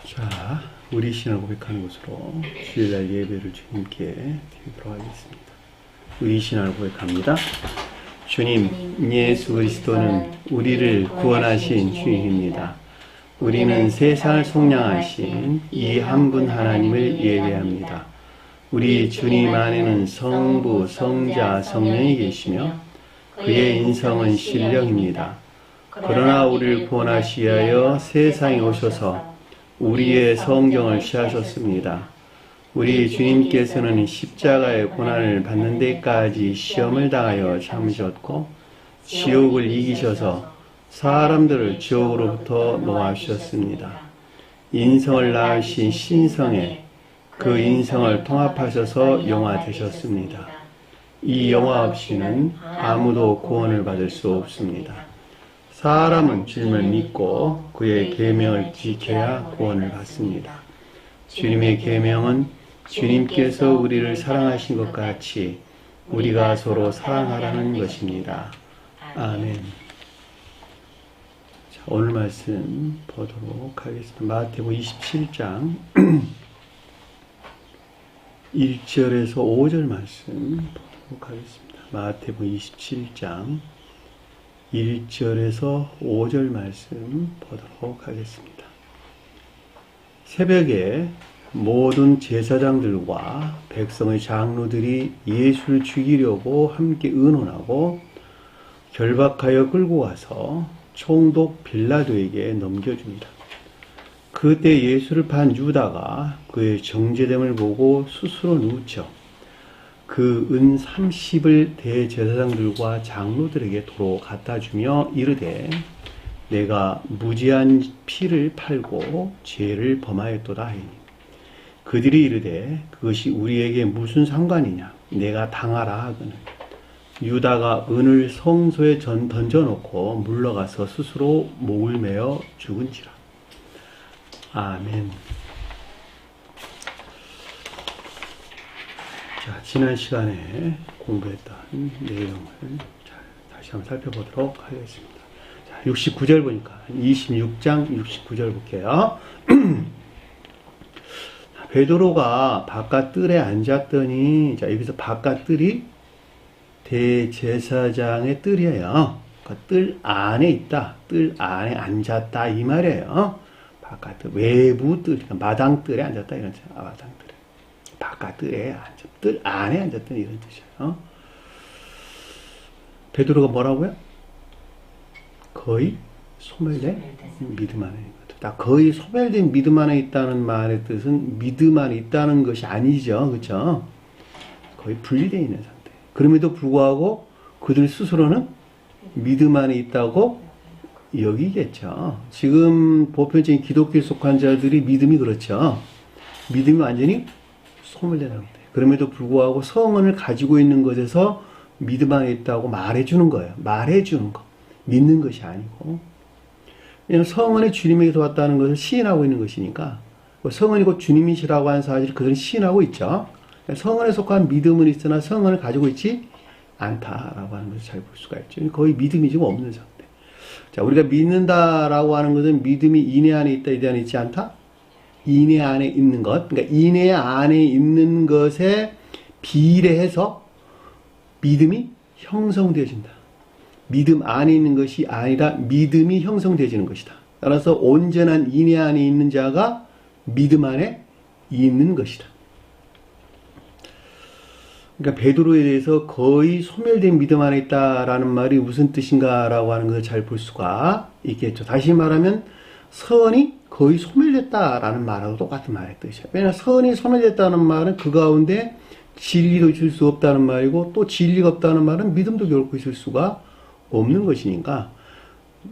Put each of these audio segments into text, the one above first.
자, 우리 신을 고백하는 것으로 주일날 예배를 주님께 드리도록 하겠습니다. 우리 신을 고백합니다. 주님, 예수 그리스도는 우리를 구원하신 주님입니다. 우리는 세상을 속량하신 이 한 분 하나님을 예배합니다. 우리 주님 안에는 성부, 성자, 성령이 계시며 그의 인성은 신령입니다. 그러나 우리를 구원하시기 위하여 세상에 오셔서 우리의 성경을 취하셨습니다. 우리 주님께서는 십자가의 고난을 받는 데까지 시험을 당하여 참으셨고 지옥을 이기셔서 사람들을 지옥으로부터 놓아주셨습니다. 인성을 낳으신 신성에 그 인성을 통합하셔서 영화 되셨습니다. 이 영화 없이는 아무도 구원을 받을 수 없습니다. 사람은 주님을 믿고 그의 계명을 지켜야 구원을 받습니다. 주님의 계명은 주님께서 우리를 사랑하신 것 같이 우리가 서로 사랑하라는 것입니다. 아멘. 자, 오늘 말씀 보도록 하겠습니다. 마태복음 27장 1절에서 5절 말씀 보도록 하겠습니다. 마태복음 27장 1절에서 5절 말씀 보도록 하겠습니다. 새벽에 모든 제사장들과 백성의 장로들이 예수를 죽이려고 함께 의논하고 결박하여 끌고 가서 총독 빌라도에게 넘겨줍니다. 그때 예수를 판 유다가 그의 정죄됨을 보고 스스로 뉘우쳐 그 은 30을 대제사장들과 장로들에게 도로 갖다 주며 이르되 내가 무지한 피를 팔고 죄를 범하였도다 하니 그들이 이르되 그것이 우리에게 무슨 상관이냐 내가 당하라 하거늘 유다가 은을 성소에 던져놓고 물러가서 스스로 목을 메어 죽은지라. 아멘. 자, 지난 시간에 공부했던 내용을 다시 한번 살펴보도록 하겠습니다. 자, 69절 보니까 26장 69절 볼게요. 베드로가 바깥 뜰에 앉았더니, 자, 여기서 바깥 뜰이 대제사장의 뜰이에요. 그러니까 뜰 안에 있다, 뜰 안에 앉았다 이 말이에요. 바깥 뜰, 외부 뜰, 그러니까 마당 뜰에 앉았다 이런 뜻이에요. 마당 뜰에. 바깥 뜰에 앉았다. 뜰 안에 앉았던 이런 뜻이에요. 베드로가 뭐라고요? 거의 소멸된 믿음 안에 있는 것. 거의 소멸된 믿음 안에 있다는 말의 뜻은 믿음 안에 있다는 것이 아니죠. 그렇죠? 거의 분리되어 있는 상태. 그럼에도 불구하고 그들 스스로는 믿음 안에 있다고 여기겠죠. 지금 보편적인 기독교에 속한 자들이 믿음이 그렇죠. 믿음이 완전히 소멸된 상태. 그럼에도 불구하고 성언을 가지고 있는 것에서 믿음 안에 있다고 말해주는 거예요. 말해주는 거. 믿는 것이 아니고. 왜냐하면 성언이 주님에게서 왔다는 것을 시인하고 있는 것이니까 성언이 곧 주님이시라고 하는 사실을 그들은 시인하고 있죠. 성언에 속한 믿음은 있으나 성언을 가지고 있지 않다라고 하는 것을 잘 볼 수가 있죠. 거의 믿음이 지금 없는 상태. 자, 우리가 믿는다라고 하는 것은 믿음이 인내 안에 있다, 이대 안에 있지 않다? 인내 안에 있는 것, 그러니까 인내 안에 있는 것에 비례해서 믿음이 형성되어진다. 믿음 안에 있는 것이 아니라 믿음이 형성되어지는 것이다. 따라서 온전한 인내 안에 있는 자가 믿음 안에 있는 것이다. 그러니까 베드로에 대해서 거의 소멸된 믿음 안에 있다라는 말이 무슨 뜻인가라고 하는 것을 잘 볼 수가 있겠죠. 다시 말하면 선이 거의 소멸됐다라는 말하고 똑같은 말의 뜻이에요. 왜냐하면 선이 소멸됐다는 말은 그 가운데 진리도 있을 수 없다는 말이고 또 진리가 없다는 말은 믿음도 결코 있을 수가 없는 것이니까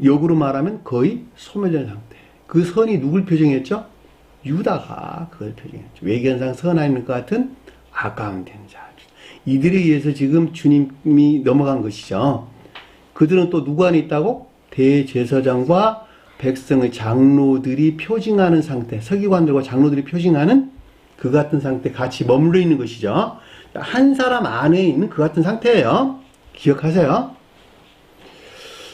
역으로 말하면 거의 소멸된 상태. 그 선이 누굴 표정했죠? 유다가 그걸 표정했죠. 외견상 선하는 것 같은 아까운 된 자. 이들에 의해서 지금 주님이 넘어간 것이죠. 그들은 또 누구 안에 있다고? 대제사장과 백성의 장로들이 표징하는 상태, 서기관들과 장로들이 표징하는 그 같은 상태 같이 머물러 있는 것이죠. 한 사람 안에 있는 그 같은 상태예요. 기억하세요.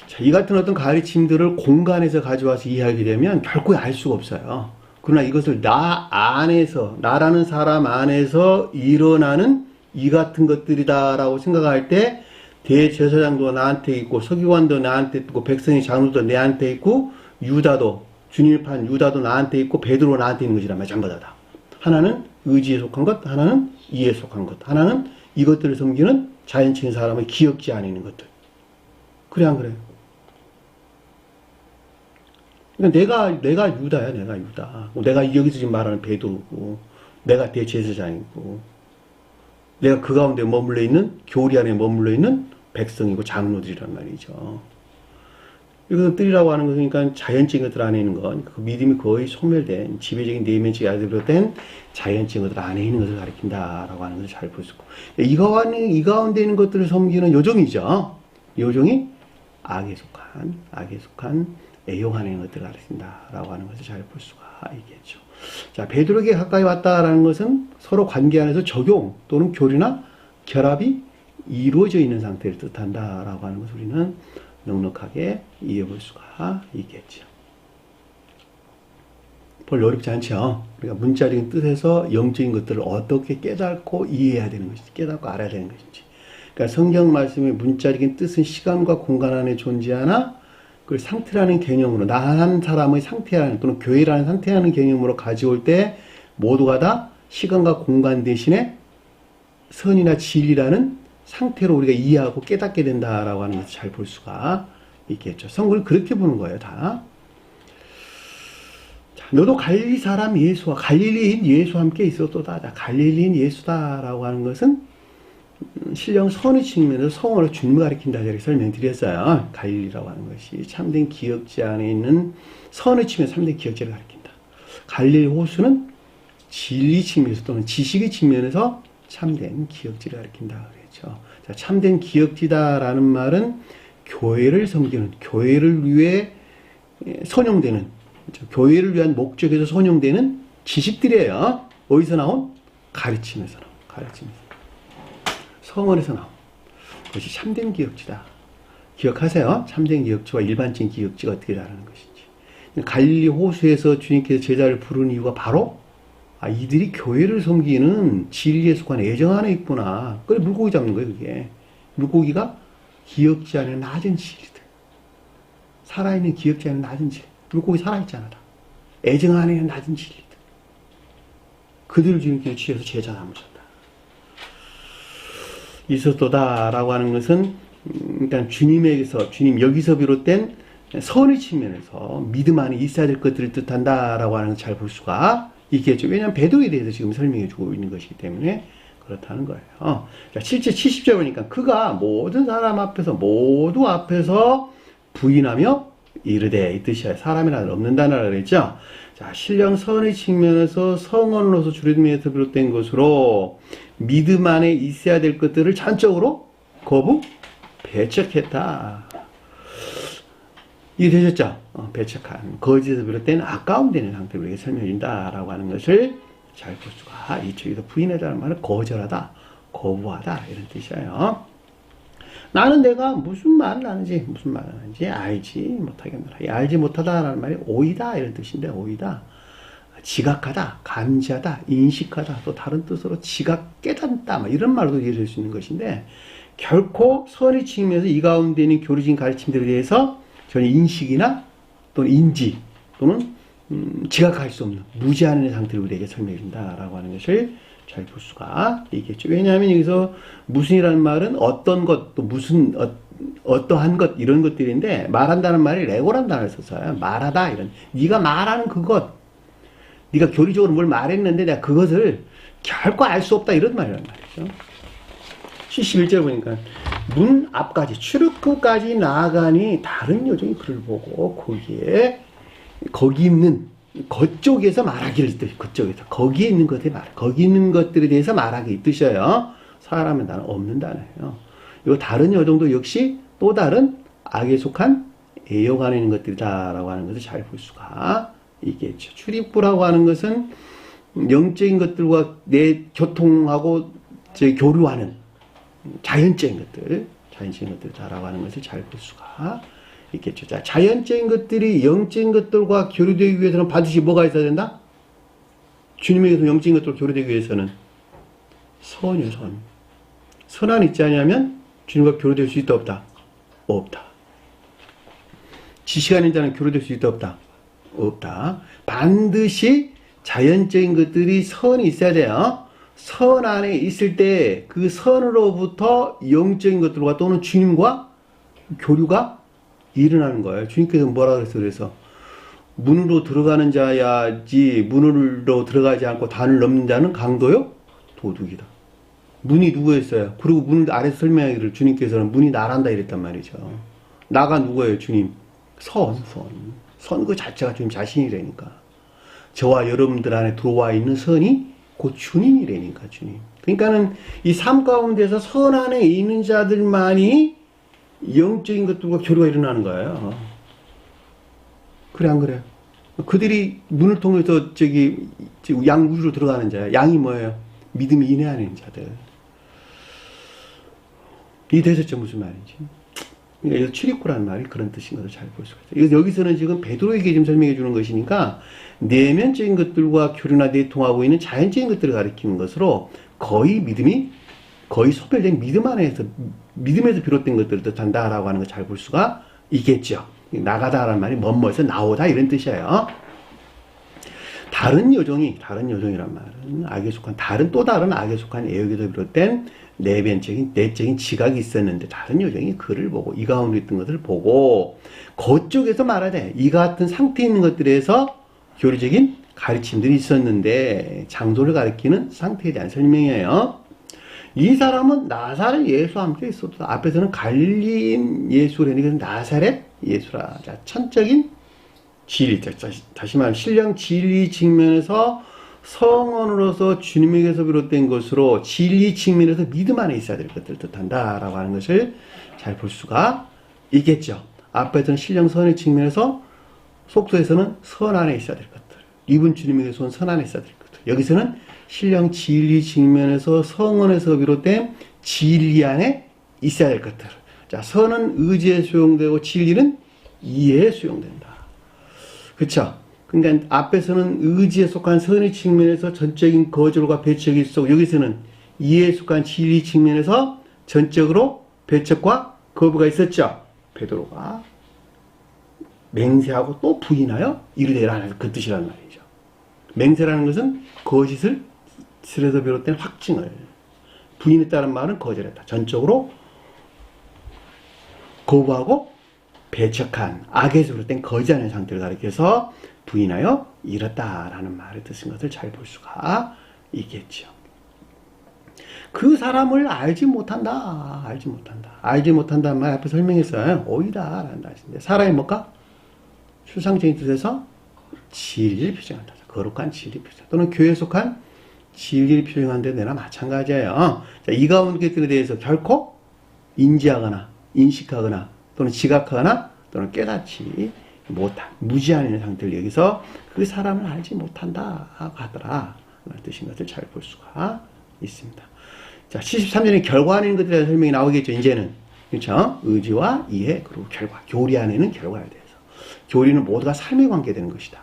자, 이 같은 어떤 가르침들을 공간에서 가져와서 이해하게 되면 결코 알 수가 없어요. 그러나 이것을 나 안에서, 나라는 사람 안에서 일어나는 이 같은 것들이다라고 생각할 때 대제사장도 나한테 있고 서기관도 나한테 있고 백성의 장로도 내한테 있고 유다도 주님을 판 유다도 나한테 있고 베드로 나한테 있는 것이란 말이야. 전부 다. 하나는 의지에 속한 것, 하나는 이에 속한 것, 하나는 이것들을 섬기는 자연적인 사람의 기억지 안에 있는 것들. 그래 안 그래요? 그러니까 내가 유다야, 내가 유다. 내가 여기서 지금 말하는 베드로고, 내가 대제사장이고, 내가 그 가운데 머물러 있는, 교리 안에 머물러 있는 백성이고 장로들이란 말이죠. 이것들이라고 하는 것은 그러니까 자연적인 것들 안에 있는 건 그 믿음이 거의 소멸된 지배적인 내면적인 아들 비롯된 자연적인 것들 안에 있는 것을 가리킨다라고 하는 것을 잘 볼 수 있고 이 가운데 있는 것들을 섬기는 요정이죠. 요정이 악에 속한 애용 안에 있는 것들을 가리킨다라고 하는 것을 잘 볼 수가 있겠죠. 자, 베드로에게 가까이 왔다라는 것은 서로 관계 안에서 적용 또는 교류나 결합이 이루어져 있는 상태를 뜻한다라고 하는 것을 우리는 넉넉하게 이해해 볼 수가 있겠죠. 별로 어렵지 않죠. 우리가 문자적인 뜻에서 영적인 것들을 어떻게 깨닫고 이해해야 되는 것인지, 깨닫고 알아야 되는 것인지. 그러니까 성경 말씀의 문자적인 뜻은 시간과 공간 안에 존재하나 그걸 상태라는 개념으로, 나라는 사람의 상태라는 또는 교회라는 상태라는 개념으로 가져올 때 모두가 다 시간과 공간 대신에 선이나 진리라는 상태로 우리가 이해하고 깨닫게 된다라고 하는 것을 잘 볼 수가 있겠죠. 성경을 그렇게 보는 거예요, 다. 자, 너도 갈릴리 사람 예수와 갈릴리인 예수와 함께 있었도다. 자, 갈릴리인 예수다라고 하는 것은 신령 선의 측면에서 성으로 주님을 가리킨다 이렇게 설명드렸어요. 갈릴리라고 하는 것이 참된 기억지 안에 있는 선의 측면에서 참된 기억지를 가리킨다. 갈릴리 호수는 진리 측면에서 또는 지식의 측면에서 참된 기억지를 가리킨다. 자, 참된 기억지다라는 말은 교회를 섬기는, 교회를 위해 선용되는, 교회를 위한 목적에서 선용되는 지식들이에요. 어디서 나온? 가르침에서 나온, 가르침에서. 성언에서 나온. 그것이 참된 기억지다. 기억하세요. 참된 기억지와 일반적인 기억지가 어떻게 다르는 것인지. 갈릴리 호수에서 주님께서 제자를 부르는 이유가 바로 이들이 교회를 섬기는 진리에 속한 애정 안에 있구나. 그래 물고기 잡는 거예요, 그게. 물고기가 기억지 안에 낮은 진리들. 살아있는 기억지 안에 낮은 진리. 물고기 살아있잖아, 다. 애정 안에 있는 낮은 진리들. 그들을 주님께서 취해서 제자 삼으셨다. 있었도다라고 하는 것은 일단 주님에게서, 주님 여기서 비롯된 선의 측면에서 믿음 안에 있어야 될 것들을 뜻한다라고 하는 것을 잘 볼 수가 있겠죠. 왜냐하면 베드로에 대해서 지금 설명해 주고 있는 것이기 때문에 그렇다는 거예요. 자, 실제 70절 보니까 그가 모든 사람 앞에서, 모두 앞에서 부인하며 이르되, 이 뜻이야. 사람이나 없는다라 그랬죠. 자, 신령 선의 측면에서 성언으로서 주님에서 비롯된 것으로 믿음 안에 있어야 될 것들을 전적으로 거부, 배척했다. 이해되셨죠? 배척한, 거짓에서 비롯된 아까움 되는 상태로 우리에게 설명해준다라고 하는 것을 잘 볼 수가 있죠. 여기서 부인하다는 말은 거절하다, 거부하다 이런 뜻이에요. 나는 내가 무슨 말을 하는지 알지 못하겠노라. 알지 못하다라는 말이 오이다 이런 뜻인데, 오이다. 지각하다, 감지하다, 인식하다, 또 다른 뜻으로 지각, 깨닫다 이런 말로도 이해될 수 있는 것인데, 결코 선의 측면에서 이 가운데 있는 교리적인 가르침들에 대해서 전혀 인식이나 또는 인지 또는 지각할 수 없는 무지하는 상태를 우리에게 설명해 준다라고 하는 것을 잘 볼 수가 있겠죠. 왜냐하면 여기서 무슨이라는 말은 어떤 것, 또 무슨, 어떠한 것 이런 것들인데, 말한다는 말이 레고라는 단어를 썼어요. 말하다 이런. 네가 말하는 그것, 네가 교리적으로 뭘 말했는데 내가 그것을 결코 알 수 없다 이런 말이란 말이죠. 71절 보니까 문 앞까지 출입구까지 나아가니 다른 요정이 그를 보고 거기 있는 그쪽에서 말하기를 뜻, 그쪽에서 거기에 있는 것에 말, 거기 있는 것들에 대해서 말하기 뜻이에요. 사람은 나는 없는 단어예요. 이 다른 요정도 역시 또 다른 악에 속한 애역 안에 있는 것들이다라고 하는 것을 잘 볼 수가 있겠죠. 출입구라고 하는 것은 영적인 것들과 내 교통하고 교류하는 자연적인 것들이다라고 하는 것을 잘 볼 수가 있겠죠. 자, 자연적인 것들이 영적인 것들과 교류되기 위해서는 반드시 뭐가 있어야 된다? 주님에게서 영적인 것들로 교류되기 위해서는 선이요, 선. 선한 있지 않냐면 주님과 교류될 수 있다, 없다? 없다. 지시가 있는 자는 교류될 수 있다, 없다? 없다. 반드시 자연적인 것들이 선이 있어야 돼요. 선 안에 있을 때 그 선으로부터 영적인 것들과 또는 주님과 교류가 일어나는 거예요. 주님께서 뭐라 그랬어요? 그래서 문으로 들어가는 자야지 문으로 들어가지 않고 단을 넘는 자는 강도요? 도둑이다. 문이 누구였어요? 그리고 문 아래서 설명하기를 주님께서는 문이 나란다 이랬단 말이죠. 나가 누구예요? 주님. 선 그 자체가 주님 자신이라니까. 저와 여러분들 안에 들어와 있는 선이 곧 주님이라니까, 주님. 그러니까는 이 삶 가운데서 선 안에 있는 자들만이 영적인 것들과 교류가 일어나는 거예요. 그래, 안 그래요? 그들이 문을 통해서 양 우주로 들어가는 자야. 양이 뭐예요? 믿음이 인해하는 자들. 이해되셨죠? 무슨 말인지. 그러니까 여기서 출입구라는 말이 그런 뜻인 것을 잘 볼 수가 있어요. 여기서는 지금 베드로에게 지금 설명해 주는 것이니까 내면적인 것들과 교류나 내통하고 있는 자연적인 것들을 가리키는 것으로 거의 소멸된 믿음에서 비롯된 것들을 뜻한다라고 하는 걸 잘 볼 수가 있겠죠. 나가다라는 말이 뭐뭐에서 나오다 이런 뜻이에요. 다른 요정이란 말은 악에 속한 또 다른 악에 속한 애욕에서 비롯된 내적인 지각이 있었는데 다른 요정이 그를 보고 이 가운데 있던 것을 보고 그쪽에서 말하되 이 같은 상태에 있는 것들에서 교리적인 가르침들이 있었는데 장소를 가리키는 상태에 대한 설명이에요. 이 사람은 나사렛 예수와 함께 있었다. 앞에서는 갈릴리인 예수라니까 나사렛 예수라. 자, 천적인 진리, 다시 말하면 신령 진리 측면에서 성원으로서 주님에게서 비롯된 것으로 진리 측면에서 믿음 안에 있어야 될 것들을 뜻한다라고 하는 것을 잘 볼 수가 있겠죠. 앞에서는 신령 선의 측면에서 속도에서는 선 안에 있어야 될 것들. 이분 주님에게서 온 선 안에 있어야 될 것들. 여기서는 신령 진리 측면에서 성원에서 비롯된 진리 안에 있어야 될 것들. 자, 선은 의지에 수용되고 진리는 이해에 수용된다. 그쵸? 그러니까 앞에서는 의지에 속한 선의 측면에서 전적인 거절과 배척이 있었고 여기서는 이해에 속한 진리 측면에서 전적으로 배척과 거부가 있었죠. 베드로가 맹세하고 또 부인하여 이르되라 그 뜻이라는 말이죠. 맹세라는 것은 거짓을 에서 비롯된 확증을 부인했다는 말은 거절했다. 전적으로 거부하고 배척한 악에서 비롯된 거짓하는 상태를 가리켜서 부인하여 이뤘다라는 말을 뜻인 것을 잘 볼 수가 있겠죠. 그 사람을 알지 못한다. 알지 못한다는 말 앞에 설명했어요. 오이다 라는 뜻인데 사람이 뭘까? 추상적인 뜻에서 진리를 표정한다. 거룩한 진리 표정 또는 교회에 속한 진리를 표현하는데 내나 마찬가지예요. 자, 이 가운데들에 대해서 결코 인지하거나 인식하거나 또는 지각하거나 또는 깨닫지 못한 무지한 상태를 여기서 그 사람을 알지 못한다 하더라 라는 뜻인 것을 잘 볼 수가 있습니다. 자, 73년에 결과 안에 있는 것들에 대한 설명이 나오겠죠. 이제는 그렇죠? 의지와 이해 그리고 결과 교리 안에는 결과에 대해서 교리는 모두가 삶에 관계되는 것이다.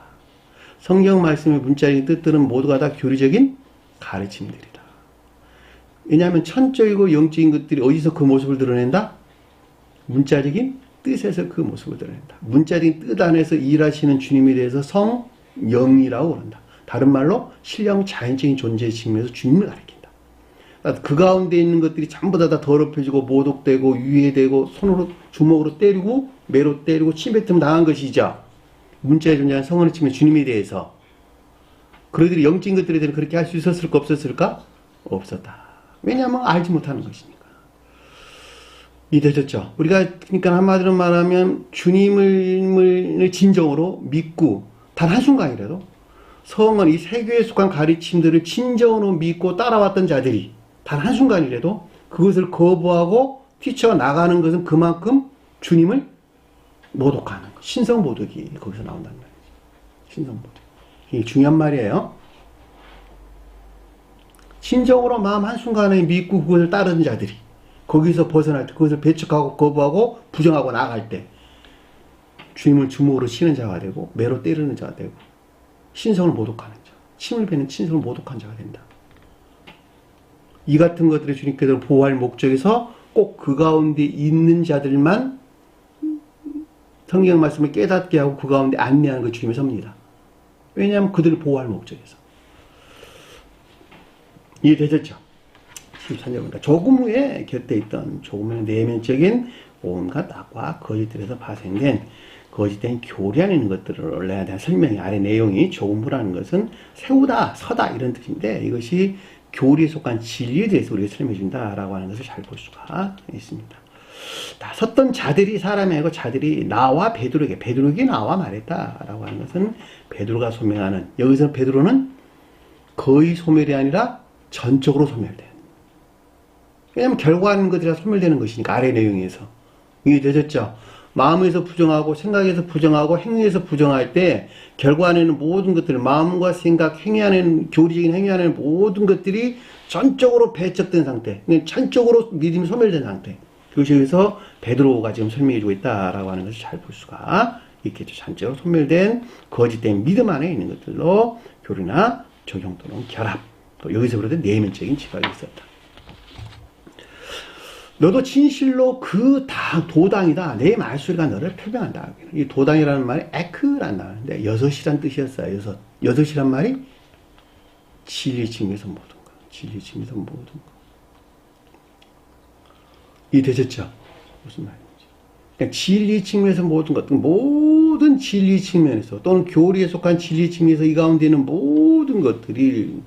성경 말씀의 문자적인 뜻들은 모두가 다 교리적인 가르침들이다. 왜냐하면 천적이고 영적인 것들이 어디서 그 모습을 드러낸다? 문자적인 뜻에서 그 모습을 드러낸다. 문자적인 뜻 안에서 일하시는 주님에 대해서 성령이라고 그런다. 다른 말로 신령 자연적인 존재의 측면에서 주님을 가리킨다. 그 가운데 있는 것들이 전부 다 더럽혀지고 모독되고 유해되고 손으로 주먹으로 때리고 매로 때리고 침뱉음 당한 것이죠. 문자에 존재하는 성원의 측면 주님에 대해서 그들이 영적인 것들에 대해서 그렇게 할 수 있었을까 없었을까? 없었다. 왜냐하면 알지 못하는 것이니까. 이해되셨죠? 우리가 그러니까 한마디로 말하면 주님을 진정으로 믿고 단 한순간이라도 성원 이 세계에 속한 가르침들을 진정으로 믿고 따라왔던 자들이 단 한순간이라도 그것을 거부하고 뛰쳐나가는 것은 그만큼 주님을 모독하는 것. 신성모독이 거기서 나온다는 말이죠. 신성모독. 이게 중요한 말이에요. 진정으로 마음 한순간에 믿고 그것을 따르는 자들이 거기서 벗어날 때 그것을 배척하고 거부하고 부정하고 나갈 때 주님을 주먹으로 치는 자가 되고 매로 때리는 자가 되고 신성을 모독하는 자. 침을 뱉는 친솔 모독한 자가 된다. 이 같은 것들을 주님께서 보호할 목적에서 꼭 그 가운데 있는 자들만 성경 말씀을 깨닫게 하고 그 가운데 안내하는 그 주님의 섭니다. 왜냐하면 그들을 보호할 목적에서. 이해되셨죠? 13절입니다. 조금 후에 곁에 있던 조금의 내면적인 온갖 악과 거짓들에서 파생된 거짓된 교리 안에 있는 것들을 내야 대한 설명이 아래 내용이 조금 후라는 것은 세우다, 서다 이런 뜻인데 이것이 교리에 속한 진리에 대해서 우리가 설명해 준다라고 하는 것을 잘 볼 수가 있습니다. 다 섰던 자들이 사람이 아니고 자들이 나와 베드로에게 나와 말했다라고 하는 것은 베드로가 소명하는, 여기서 베드로는 거의 소멸이 아니라 전적으로 소멸돼요. 왜냐하면 결과하는 것이라 소멸되는 것이니까 아래 내용에서. 이해되셨죠? 마음에서 부정하고 생각에서 부정하고 행위에서 부정할 때 결과 안에는 모든 것들, 마음과 생각, 행위 안에는, 교리적인 행위 안에는 모든 것들이 전적으로 배척된 상태, 전적으로 믿음이 소멸된 상태. 그것에 의해서 베드로가 지금 설명해주고 있다라고 하는 것을 잘 볼 수가 있겠죠. 전적으로 소멸된 거짓된 믿음 안에 있는 것들로 교리나 적용 또는 결합, 또 여기서 그러던 내면적인 지각이 있었다. 너도 진실로 그 도당이다. 내 말소리가 너를 표명한다. 이 도당이라는 말이 에크라는 말인데 여섯이란 뜻이었어요. 여섯이란 말이 진리 측면에서 모든 것. 진리 측면에서 모든 것. 이해되셨죠? 무슨 말인지. 그러니까 진리 측면에서 모든 것, 모든 진리 측면에서 또는 교리에 속한 진리 측면에서 이 가운데 있는 모든 것들이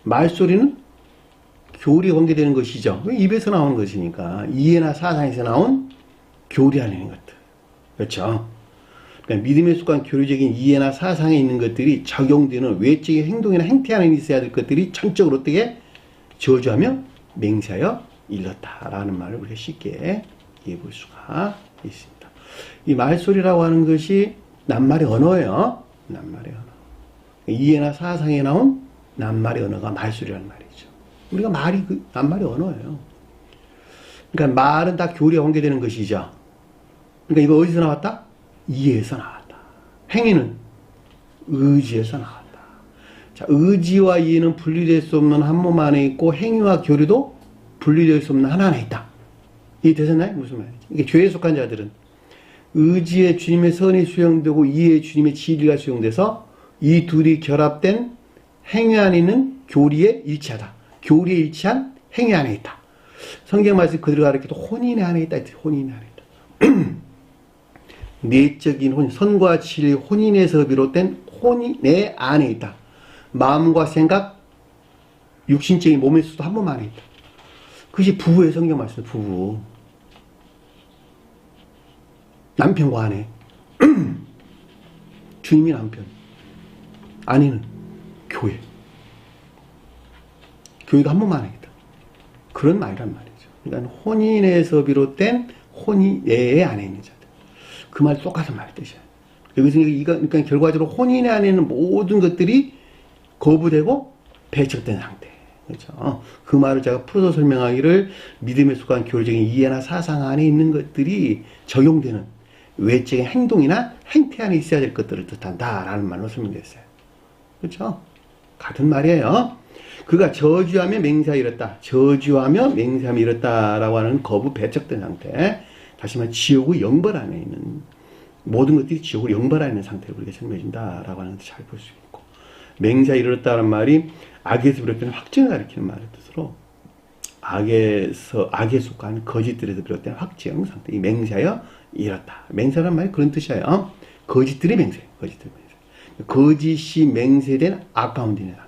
말소리는 교리에 관계되는 것이죠. 입에서 나오는 것이니까 이해나 사상에서 나온 교리 안에 있는 것들. 그렇죠? 그러니까 믿음에 속한 교리적인 이해나 사상에 있는 것들이 적용되는 외적인 행동이나 행태 안에 있어야 될 것들이 전적으로 어떻게 저주하며 맹세하여 일렀다라는 말을 우리가 쉽게 이해해 볼 수가 있습니다. 이 말소리라고 하는 것이 낱말의 언어예요. 낱말의 언어. 이해나 사상에 나온 낱말의 언어가 말소리라는 말이죠. 우리가 낱말의 언어예요. 그러니까 말은 다 교리와 관계되는 것이죠. 그러니까 이거 어디서 나왔다? 이해에서 나왔다. 행위는 의지에서 나왔다. 자, 의지와 이해는 분리될 수 없는 한 몸 안에 있고 행위와 교리도 분리될 수 없는 하나 안에 있다. 이해되셨나요? 무슨 말이지? 이게 죄에 속한 자들은 의지에 주님의 선이 수용되고 이해에 주님의 진리가 수용돼서 이 둘이 결합된 행위 안에 있는 교리에 일치하다. 교리에 일치한 행위 안에 있다. 성경 말씀 그대로 가르쳐도 혼인 안에 있다. 혼인 안에 있다. 내적인 혼인, 선과 진리 혼인에서 비롯된 혼이 내 안에 있다. 마음과 생각, 육신적인 몸에서도 한 몸 안에 있다. 그것이 부부의 성경 말씀, 부부. 남편과 아내. 주님이 남편. 아내는 교회. 교회가 한 몸 안에 있다. 그런 말이란 말이죠. 그러니까 혼인에서 비롯된 혼이 내 안에 있는 자들. 그 말 똑같은 말 뜻이야. 여기서 그러니까 결과적으로 혼인 안에 있는 모든 것들이 거부되고 배척된 상태. 그렇죠. 그 말을 제가 풀어서 설명하기를 믿음에 속한 교리적인 이해나 사상 안에 있는 것들이 적용되는 외적인 행동이나 행태 안에 있어야 될 것들을 뜻한다라는 말로 설명됐어요. 그렇죠? 같은 말이에요. 그가 저주하며 맹세하여 이뤘다. 저주하며 맹세하며 이뤘다라고 하는 거부 배척된 상태. 다시 말해 지옥의 영벌 안에 있는 모든 것들이 지옥의 영벌 안에 있는 상태를 우리가 설명해 준다라고 하는 것을 잘 볼 수 있고, 맹세하여 이뤘다는 말이 악에서 비롯된 확증을 가리키는 말의 뜻으로 악에 속한 거짓들에서 비롯된 확증 상태, 이 맹세하여 이뤘다. 맹세라는 말이 그런 뜻이에요. 거짓들이 맹세, 거짓들이 맹세. 거짓이 맹세된 악 가운데 있는 상태.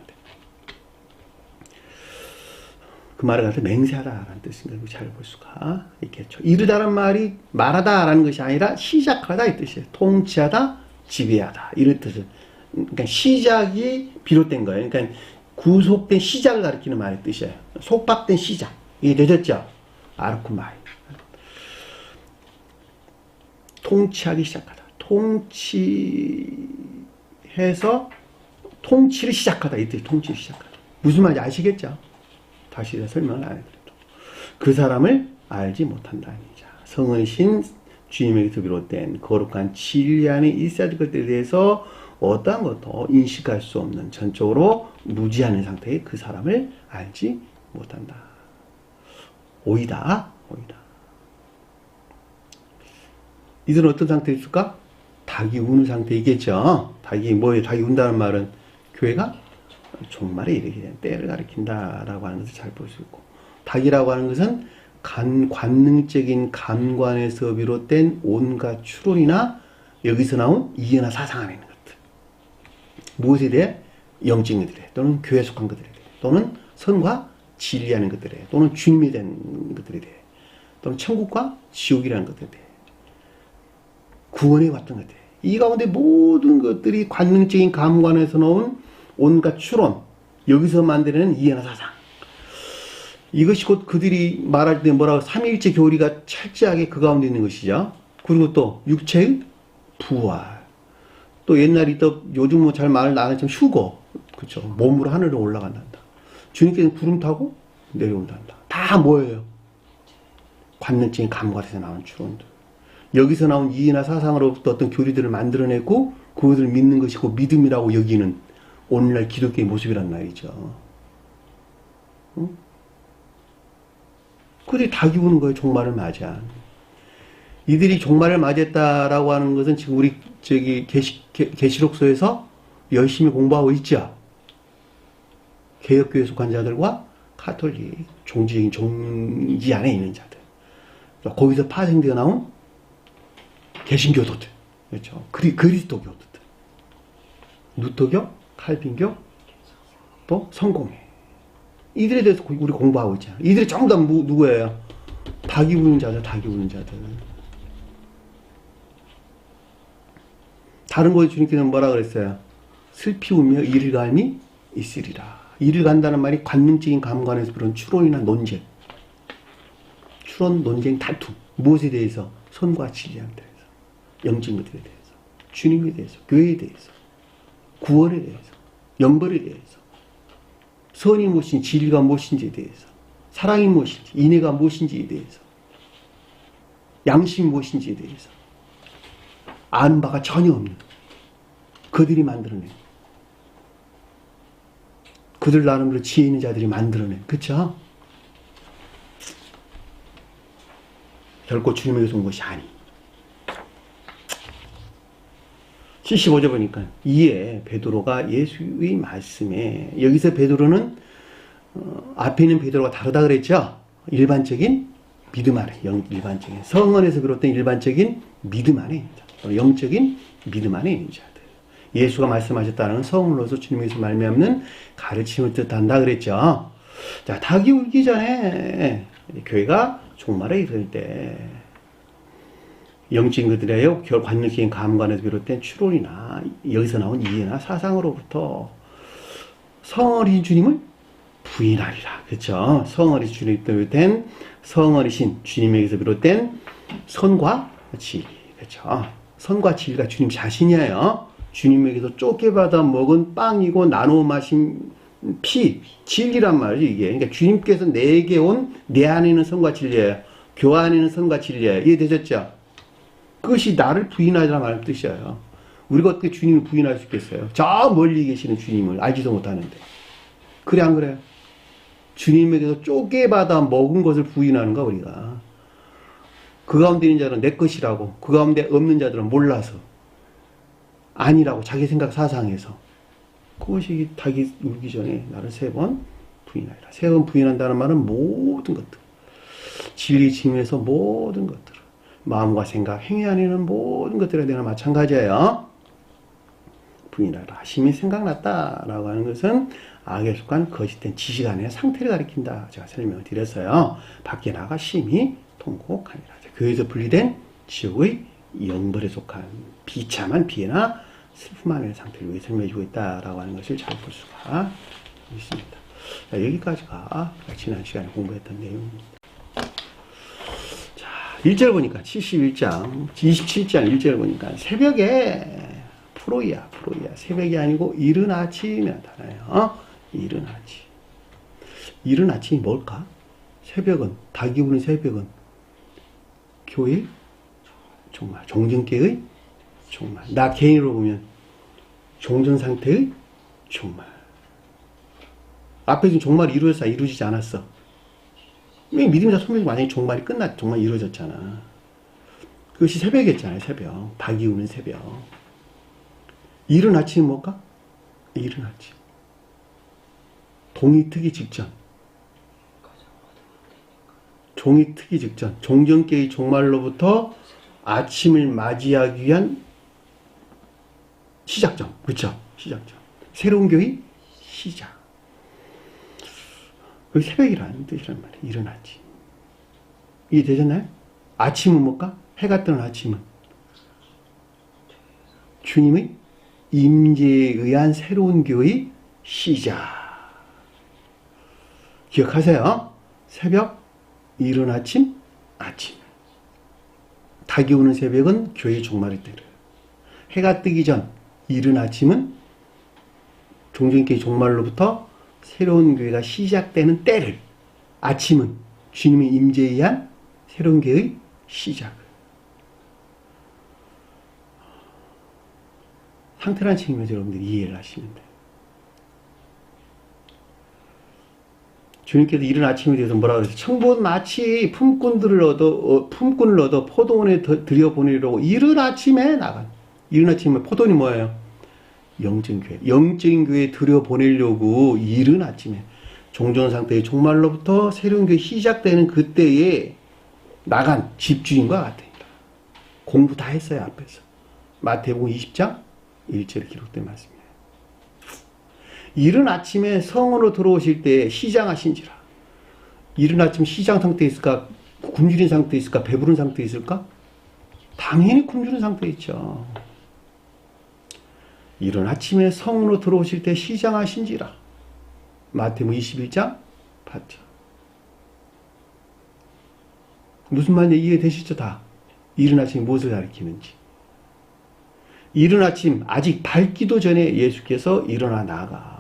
그 말을 갖다 맹세하다라는 뜻인 걸 잘 볼 수가 있겠죠. 이르다란 말이 말하다라는 것이 아니라 시작하다 이 뜻이에요. 통치하다, 지배하다 이런 뜻을. 그러니까 시작이 비롯된 거예요. 그러니까 구속된 시작을 가리키는 말의 뜻이에요. 속박된 시작. 이게 되셨죠? 아르쿠마이. 통치하기 시작하다. 통치해서 통치를 시작하다. 이 뜻이 통치를 시작하다. 무슨 말인지 아시겠죠? 다시 설명을 안 해드려도. 그 사람을 알지 못한다는 자. 성의신 주님에게서 비롯된 거룩한 진리 안에 있어야 될 것들에 대해서 어떠한 것도 인식할 수 없는 전적으로 무지하는 상태의 그 사람을 알지 못한다. 오이다. 이들은 어떤 상태에 있을까? 닭이 우는 상태이겠죠. 닭이 운다는 말은 교회가 종말에 이르게 된 때를 가리킨다라고 하는 것을 잘 볼 수 있고, 닭이라고 하는 것은 관능적인 감관에서 비롯된 온갖 추론이나 여기서 나온 이해나 사상 안에 있는 것들. 무엇에 대해? 영적인 것들에 대해, 또는 교회에 속한 것들에 대해, 또는 선과 진리하는 것들에 대해, 또는 주님이 된 것들에 대해, 또는 천국과 지옥이라는 것들에 대해, 구원에 왔던 것들. 이 가운데 모든 것들이 관능적인 감관에서 나온 온갖 추론, 여기서 만들어낸 이해나 사상. 이것이 곧 그들이 말할 때 뭐라고 삼위일체 교리가 철저하게 그 가운데 있는 것이죠. 그리고 또 육체의 부활. 또 옛날에 또 요즘 뭐 잘 말을 안 했지만 휴거. 그쵸. 몸으로 하늘로 올라간단다. 주님께서는 구름 타고 내려온단다. 다 뭐예요? 관능적인 감각에서 나온 추론들. 여기서 나온 이해나 사상으로부터 어떤 교리들을 만들어내고 그것을 믿는 것이 고 믿음이라고 여기는 오늘날 기독교의 모습이란 말이죠. 응? 그들이 닭이 우는 거예요. 종말을 맞이한. 이들이 종말을 맞이했다라고 하는 것은 지금 우리 계시록서에서 열심히 공부하고 있죠. 개혁교회 속한 자들과 카톨릭, 종지적인 종지 안에 있는 자들. 거기서 파생되어 나온 개신교도들. 그렇죠. 그리스도교도들. 루터교, 칼빈교, 또 성공회. 이들에 대해서 우리 공부하고 있잖아요. 이들이 전부 다 누구예요? 닭이 우는 자들. 다른 곳에 주님께서는 뭐라 그랬어요? 슬피 울며 이를 감이 있으리라. 이를 간다는 말이 관능적인 감관에서 그런 추론이나 논쟁. 추론, 논쟁, 다툼. 무엇에 대해서? 선과 진리함에 대해서. 영적인 것들에 대해서. 주님에 대해서. 교회에 대해서. 구원에 대해서. 영벌에 대해서. 선이 무엇인지, 진리가 무엇인지에 대해서, 사랑이 무엇인지, 인애가 무엇인지에 대해서, 양심이 무엇인지에 대해서 아는 바가 전혀 없는 그들이 만들어낸, 그들 나름대로 지혜 있는 자들이 만들어낸, 그쵸? 결코 주님에게서 온 것이 아니. 75절 보니까 이에 베드로가 예수의 말씀에, 여기서 베드로는 앞에 있는 베드로가 다르다 그랬죠. 일반적인 믿음 안에, 일반적인 성언에서 비롯된 일반적인 믿음 안에 있는 자, 영적인 믿음 안에 있는 자들. 예수가 말씀하셨다는 성으로서 주님에서 말미암는 가르침을 뜻한다 그랬죠. 자, 닭이 울기 전에 교회가 종말에 이를 때 영적인 것들에요. 관능적인 감관에서 비롯된 추론이나 여기서 나온 이해나 사상으로부터 성어린 주님을 부인하리라. 그렇죠? 성어린 주님에 비롯된 성어리신 주님에게서 비롯된 선과 진리. 그렇죠? 선과 진리가 주님 자신이에요. 주님에게서 쫓겨받아 먹은 빵이고 나누어 마신 피, 진리란 말이죠, 이게. 그러니까 주님께서 내게 온 내 안에 있는 선과 진리예요. 교 안에 있는 선과 진리예요. 이해되셨죠? 그것이 나를 부인하리라 말하는 뜻이에요. 우리가 어떻게 주님을 부인할 수 있겠어요? 저 멀리 계시는 주님을 알지도 못하는데. 그래 안 그래요? 주님에게서 쪼개받아 먹은 것을 부인하는가 우리가. 그 가운데 있는 자들은 내 것이라고, 그 가운데 없는 자들은 몰라서 아니라고 자기 생각 사상에서. 그것이 닭이 울기 전에 나를 3번 부인하리라. 3번 부인한다는 말은 모든 것들, 진리 증에서 모든 것들, 마음과 생각, 행위 안에 있는 모든 것들에 대한 마찬가지예요. 부인하라 하심이 생각났다라고 하는 것은 악에 속한 거짓된 지식 안의 상태를 가리킨다. 제가 설명을 드렸어요. 밖에 나가 심히 통곡하니라. 교회에서 분리된 지옥의 영벌에 속한 비참한 비애나 슬픔 안의 상태를 설명해주고 있다라고 하는 것을 잘 볼 수가 있습니다. 자, 여기까지가 지난 시간에 공부했던 내용입니다. 1절 보니까 71장 27장 1절 보니까 새벽에 프로이야 새벽이 아니고 이른 아침이 나타나요. 이른 아침. 이른 아침이 뭘까? 새벽은, 닭이 우는 새벽은 교회 종말, 정정계의 종말. 나 개인으로 보면 종전 상태의 종말. 앞에 지금 종말이 이루어졌어, 이루어지지 않았어? 믿음이다 소멸이 만약에 종말이 종말 이루어졌잖아. 그것이 새벽이었잖아요, 새벽. 닭이 우는 새벽. 이른 아침이 뭘까? 이른 아침. 동이 트기 직전. 종이 트기 직전. 종전계의 종말로부터 아침을 맞이하기 위한 시작점. 그렇죠? 시작점. 새로운 교의 시작. 그 새벽이라는 뜻이란 말이에요. 이른 아침. 이해되셨나요? 아침은 뭘까? 해가 뜨는 아침은 주님의 임재에 의한 새로운 교의 시작. 기억하세요. 새벽, 이른 아침, 아침. 닭이 우는 새벽은 교회의 종말의 때를. 해가 뜨기 전, 이른 아침은 종전교회 종말로부터 새로운 교회가 시작되는 때를. 아침은 주님의 임재에 의한 새로운 교회의 시작. 상태라는 측면에서 여러분들이 이해를 하시면 돼요. 주님께서 이른 아침에 대해서 뭐라고 그랬어요? 청보는 마치 품꾼을 얻어 포도원에 들여보내려고 이른 아침에 나간. 이른 아침에 포도원이 뭐예요? 영적인 교회. 영적인 교회에 들여보내려고 이른 아침에 종전 상태의 종말로부터 새로운 교회 시작되는 그때에 나간 집주인과 같으니라. 공부 다 했어요, 앞에서. 마태복음 20장 1절에 기록된 말씀이에요. 이른 아침에 성으로 들어오실 때 시장하신지라. 이른 아침 시장 상태에 있을까? 굶주린 상태에 있을까? 배부른 상태에 있을까? 당연히 굶주린 상태에 있죠. 이른 아침에 성으로 들어오실 때 시장하신지라. 마태복음 21장 8절. 무슨 말인지 이해되시죠? 다. 이른 아침이 무엇을 가리키는지. 이른 아침 아직 밝기도 전에 예수께서 일어나 나가.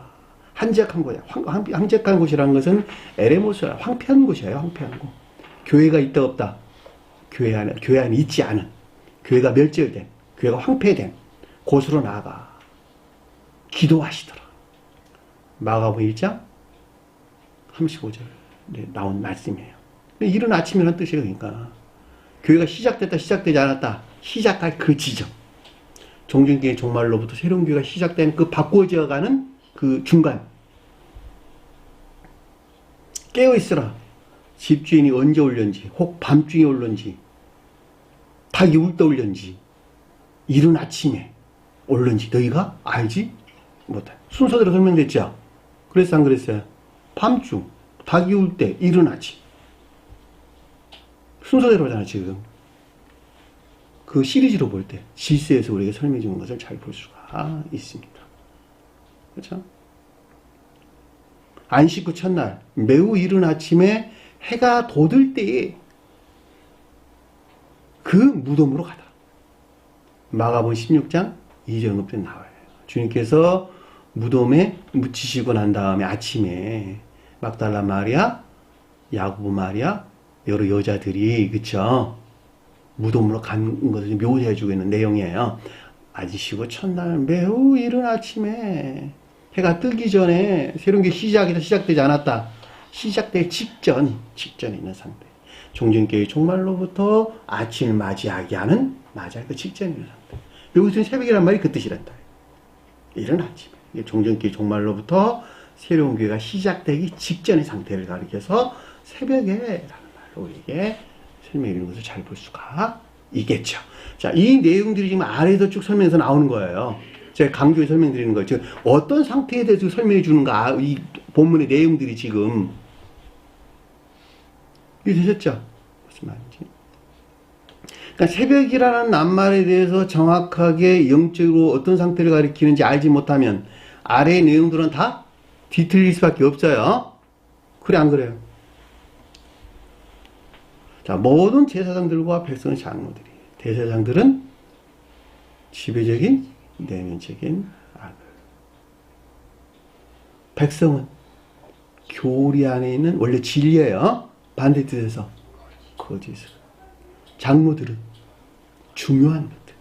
한적한 곳이야. 한적한 곳이라는 것은 에레모스야. 황폐한 곳이에요. 황폐한 곳. 교회가 있다 없다. 교회 안에 있지 않은. 교회가 멸절된. 교회가 황폐된 곳으로 나가. 기도하시더라. 마가복음 1장 35절에 나온 말씀이에요. 이른 아침이라는 뜻이에요. 그러니까 교회가 시작됐다 시작되지 않았다. 시작할 그 지점. 종전교회 종말로부터 새로운 교회가 시작된 그 바꿔져가는 그 중간. 깨어있으라. 집주인이 언제 올련지, 혹 밤중에 올련지, 닭이 울 때 올련지, 이른 아침에 올련지 너희가 알지 못해. 순서대로 설명됐죠? 그랬어 안 그랬어요? 밤중, 닭이 울 때, 이른 아침. 순서대로잖아 지금. 그 시리즈로 볼 때 질서에서 우리에게 설명해 주는 것을 잘 볼 수가 있습니다. 그렇죠? 안식 후 첫날 매우 이른 아침에 해가 돋을 때에 그 무덤으로 가다. 마가복음 16장 2절 에 나와요. 주님께서 무덤에 묻히시고 난 다음에 아침에 막달라 마리아, 야고보 마리아, 여러 여자들이 그쵸? 무덤으로 간 것을 묘사해주고 있는 내용이에요. 아지시고 첫날 매우 이른 아침에 해가 뜨기 전에 새로운 게 시작되지 않았다. 시작될 직전에 있는 상태. 종전교회 종말로부터 아침을 맞이하게 하는 맞이할 그 직전에 있는 상태. 여기서는 새벽이란 말이 그 뜻이란다. 이른 아침에. 종전교회 종말로부터 새로운 교회가 시작되기 직전의 상태를 가리켜서 새벽에라는 말로 우리에게 설명해 주는 것을 잘 볼 수가 있겠죠. 자, 이 내용들이 지금 아래에서 쭉 설명해서 나오는 거예요. 제가 강조해 설명드리는 거예요. 지금 어떤 상태에 대해서 설명해 주는가, 이 본문의 내용들이 지금. 이해되셨죠? 무슨 말인지. 그러니까 새벽이라는 낱말에 대해서 정확하게 영적으로 어떤 상태를 가리키는지 알지 못하면 아래의 내용들은 다 뒤틀릴 수밖에 없어요. 그래, 안 그래요? 자, 모든 제사장들과 백성의 장로들이, 대제사장들은 지배적인 내면적인 악을, 백성은 교리 안에 있는 원래 진리예요. 반대뜻에서 거짓을. 장로들은 중요한 것들,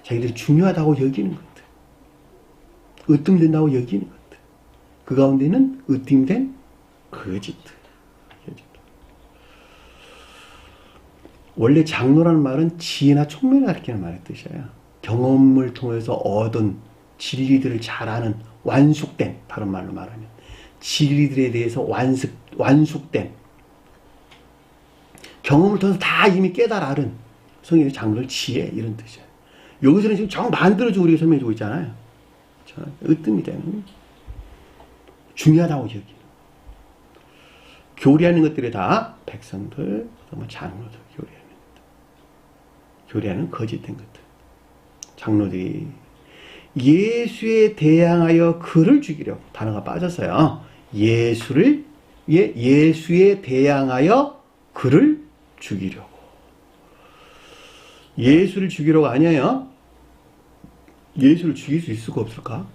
자기들이 중요하다고 여기는 것들, 으뜸된다고 여기는 것들. 그 가운데는 으뜸된 거짓들. 원래 장로라는 말은 지혜나 총명을 가리키는 말의 뜻이에요. 경험을 통해서 얻은 진리들을 잘 아는 완숙된, 다른 말로 말하면 진리들에 대해서 완숙된 경험을 통해서 다 이미 깨달아 알은 성경의 장로를 지혜 이런 뜻이에요. 여기서는 지금 정반대로 우리가 설명해주고 있잖아요. 으뜸이 되는 중요하다고 여기는 교리하는 것들이 다 백성들, 장로들 교리하는 거짓된 것들. 장로들이 예수에 대항하여 그를 죽이려고 단어가 빠졌어요. 예수에 대항하여 그를 죽이려고. 예수를 죽이려고 아니에요. 예수를 죽일 수 있을까 없을까?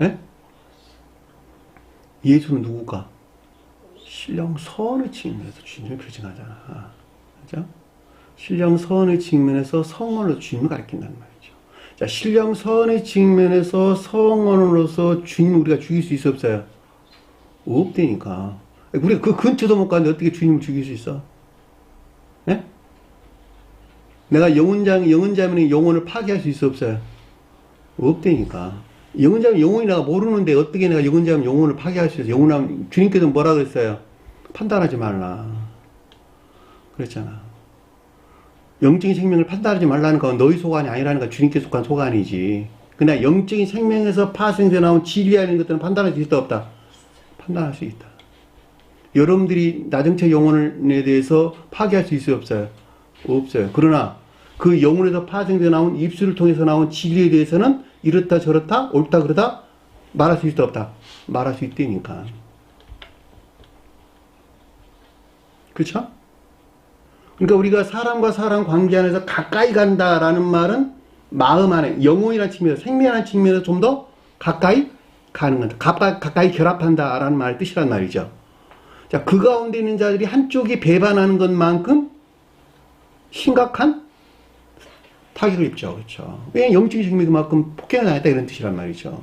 에? 예수는 누구가? 신령선의 측면에서 주님을 표징하잖아. 그죠? 신령선의 측면에서 성언으로 주님을 가리킨다는 말이죠. 자, 신령선의 측면에서 성언으로서 주님을 우리가 죽일 수 있어 없어요? 없다니까. 우리가 그 근처도 못 가는데 어떻게 주님을 죽일 수 있어? 네? 내가 영혼자면 영혼을 파괴할 수 있어 없어요? 없다니까. 영혼자면 영혼이 내가 모르는데 어떻게 내가 영혼자면 영혼을 파괴할 수 있어? 영혼하면 주님께서 뭐라 그랬어요? 판단하지 말라. 그랬잖아. 영적인 생명을 판단하지 말라는 건 너희 소관이 아니라는 건 주님께 속한 소관이지. 그러나 영적인 생명에서 파생되어 나온 진리하는 것들은 판단할 수 있다 없다? 판단할 수 있다. 여러분들이 나정체 영혼에 대해서 파괴할 수 있어요 없어요? 없어요. 그러나 그 영혼에서 파생되어 나온 입술을 통해서 나온 진리에 대해서는 이렇다 저렇다 옳다 그러다 말할 수 있다 없다? 말할 수 있다니까. 그렇죠? 그러니까 우리가 사람과 사람 관계 안에서 가까이 간다라는 말은 마음 안에 영혼이라는 측면에서 생명이라는 측면에서 좀 더 가까이 가는 거다. 가까이 결합한다라는 말 뜻이란 말이죠. 자, 그 가운데 있는 자들이 한쪽이 배반하는 것만큼 심각한 타격을 입죠. 그렇죠. 왜 영적인 생명이 그만큼 폭행을 당했다 이런 뜻이란 말이죠.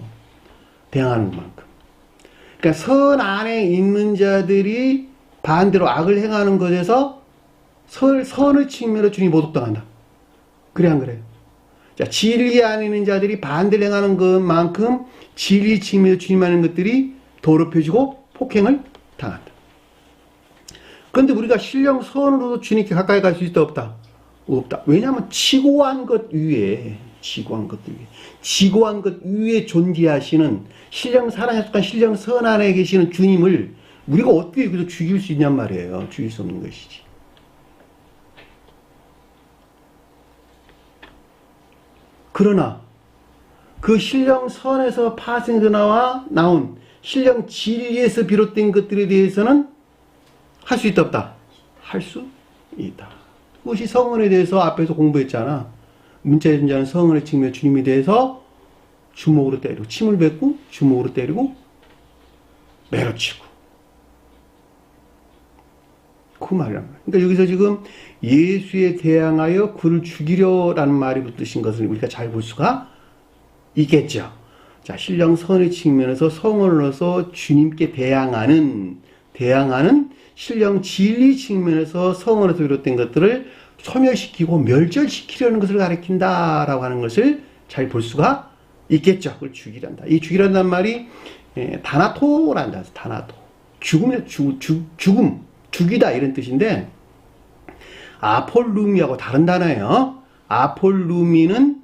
대항하는 것만큼. 그러니까 선 안에 있는 자들이 반대로 악을 행하는 것에서 선의 측면으로 주님이 모독당한다. 그래 안 그래요? 자, 진리 안에 있는 자들이 반대를 행하는 것만큼 진리 측면에서 주님 하는 것들이 더럽혀지고 폭행을 당한다. 그런데 우리가 신령선으로도 주님께 가까이 갈 수 있다 없다? 없다. 왜냐하면 지고한 것 위에 존재하시는 신령사랑에 속한 신령선 안에 계시는 주님을 우리가 어떻게 여기서 죽일 수 있냔 말이에요. 죽일 수 없는 것이지. 그러나 그 신령선에서 파생해서 나온 신령 진리에서 비롯된 것들에 대해서는 할 수 있다 없다? 할 수 있다. 그것이 성언에 대해서 앞에서 공부했잖아. 문자에 존재하는 성언의 측면 주님에 대해서 주먹으로 때리고 침을 뱉고 주먹으로 때리고 매로치고 그 말이란 말이야. 그러니까 여기서 지금 예수에 대항하여 그를 죽이려라는 말이 붙으신 것을 우리가 잘 볼 수가 있겠죠. 자, 신령선의 측면에서 성언으로서 주님께 대항하는 신령 진리 측면에서 성언에서 비롯된 것들을 소멸시키고 멸절시키려는 것을 가리킨다라고 하는 것을 잘 볼 수가 있겠죠. 그걸 죽이란다. 이 죽이란다는 말이 다나토란다. 다나토. 죽음. 죽이다 이런 뜻인데 아폴루미하고 다른 단어예요. 아폴루미는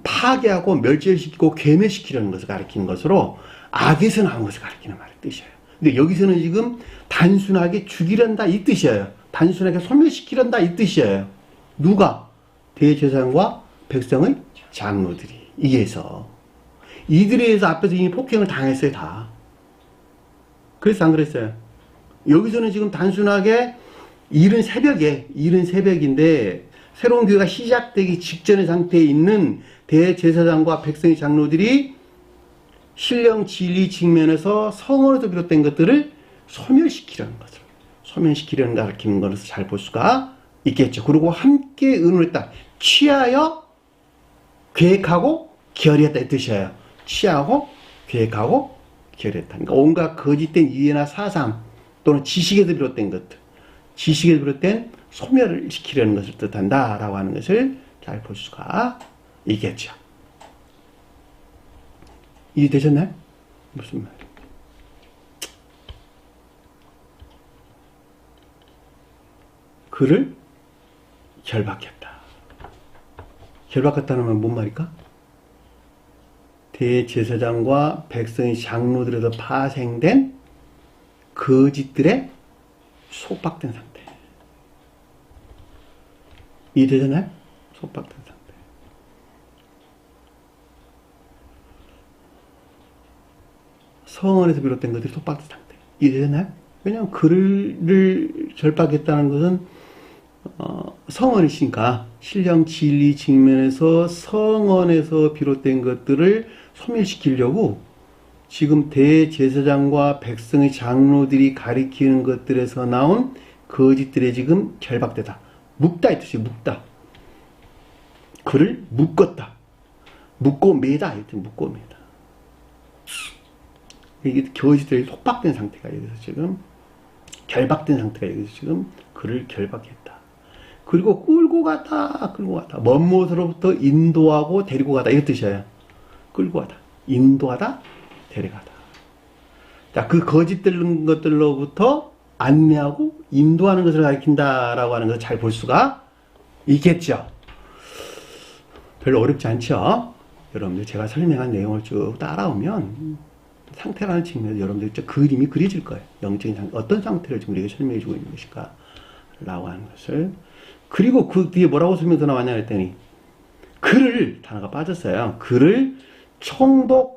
파괴하고 멸절시키고 괴멸시키려는 것을 가리키는 것으로 악에서 나온 것을 가리키는 말의 뜻이에요. 근데 여기서는 지금 단순하게 죽이란다 이 뜻이에요. 단순하게 소멸시키란다 이 뜻이에요. 누가? 대제사장과 백성의 장로들이. 이에서 이들에 의해서 앞에서 이미 폭행을 당했어요. 다. 그래서 안 그랬어요? 여기서는 지금 단순하게 이른 새벽인데 새로운 교회가 시작되기 직전의 상태에 있는 대제사장과 백성의 장로들이 신령 진리 측면에서 성언에서 비롯된 것들을 소멸시키려는 가르치는 것을 잘 볼 수가 있겠죠. 그리고 함께 의논했다. 취하여 계획하고 결의했다 이 뜻이에요. 취하고 계획하고 결의했다. 그러니까 온갖 거짓된 이해나 사상 또는 지식에서 비롯된 것들, 지식에서 비롯된 소멸을 시키려는 것을 뜻한다라고 하는 것을 잘 볼 수가 있겠죠. 이해되셨나요? 무슨 말? 그를 결박했다. 결박했다는 건 뭔 말일까? 대제사장과 백성의 장로들에서 파생된 거짓들에 속박된 상태. 이해되잖아요? 속박된 상태. 성언에서 비롯된 것들이 속박된 상태. 이해되잖아요? 왜냐하면 그를 결박했다는 것은 성언이시니까 신령 진리 측면에서 성언에서 비롯된 것들을 소멸시키려고 지금 대제사장과 백성의 장로들이 가리키는 것들에서 나온 거짓들에 지금 결박되다. 묶다 이 뜻이에요. 묶다. 그를 묶었다. 묶고 매다. 이렇게 묶고 매다. 이게 거짓들이 속박된 상태가 여기서 지금 결박된 상태가 여기서 지금 그를 결박했다. 그리고 끌고 가다. 먼 곳으로부터 인도하고 데리고 가다. 이런 뜻이에요. 끌고 가다. 인도하다. 데려가다. 자, 그 거짓된 것들로부터 안내하고 인도하는 것을 가리킨다라고 하는 것을 잘 볼 수가 있겠죠. 별로 어렵지 않죠. 여러분들 제가 설명한 내용을 쭉 따라오면 상태라는 측면에서 여러분들 그림이 그려질 거예요. 영적인 상태, 어떤 상태를 지금 우리에게 설명해 주고 있는 것일까 라고 하는 것을. 그리고 그 뒤에 뭐라고 설명서 나왔냐 했더니 그를, 단어가 빠졌어요. 그를 총독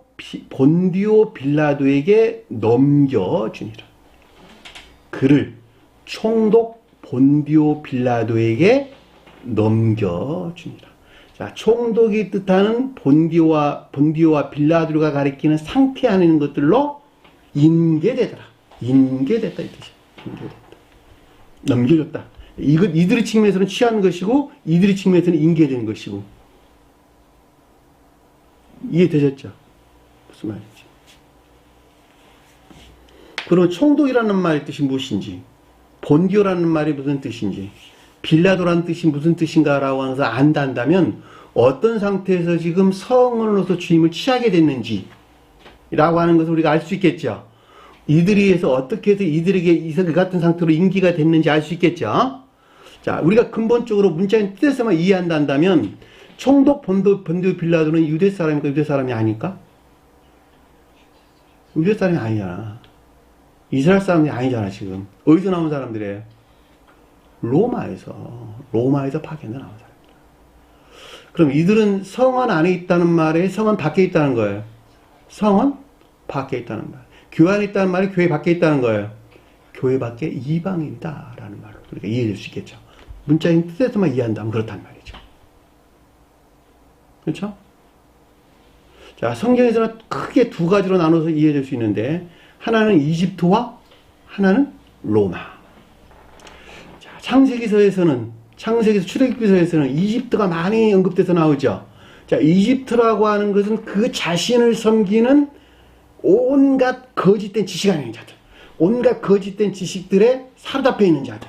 본디오 빌라도에게 넘겨주니라. 그를 총독 본디오 빌라도에게 넘겨주니라. 자, 총독이 뜻하는 본디오와 빌라도가 가리키는 상태 안에 있는 것들로 인계되더라. 인계됐다 이 뜻이야. 인계됐다. 넘겨줬다. 이들의 측면에서는 취한 것이고 이들의 측면에서는 인계된 것이고. 이해되셨죠? 무슨 말인지. 그럼 총독이라는 말의 뜻이 무엇인지, 본디오라는 말이 무슨 뜻인지, 빌라도라는 뜻이 무슨 뜻인가라고 하면서 안다면 어떤 상태에서 지금 성언으로서 주임을 취하게 됐는지 라고 하는 것을 우리가 알 수 있겠죠. 이들이 해서 어떻게 해서 이들에게 이 같은 상태로 임기가 됐는지 알 수 있겠죠. 자, 우리가 근본적으로 문자의 뜻에서만 이해한다면 총독 본디오 빌라도는 유대 사람입니까? 유대 사람이 아닐까? 유대 사람이 아니잖아. 이스라엘 사람이 아니잖아. 지금 어디서 나온 사람들이에요? 로마에서 파견돼 나온 사람입니다. 그럼 이들은 성원 안에 있다는 말에 성원 밖에 있다는 거예요. 성원 밖에 있다는 말. 교회 안에 있다는 말이 교회 밖에 있다는 거예요. 교회 밖에 이방인이다라는 말로 우리가 이해될 수 있겠죠. 문자인 뜻에서만 이해한다면 그렇단 말이죠. 그렇죠? 자, 성경에서는 크게 두 가지로 나눠서 이해될 수 있는데 하나는 이집트와 하나는 로마. 자, 창세기서 출애굽기서에서는 이집트가 많이 언급돼서 나오죠. 자, 이집트라고 하는 것은 그 자신을 섬기는 온갖 거짓된 지식 안에 있는 자들, 온갖 거짓된 지식들에 사로잡혀 있는 자들,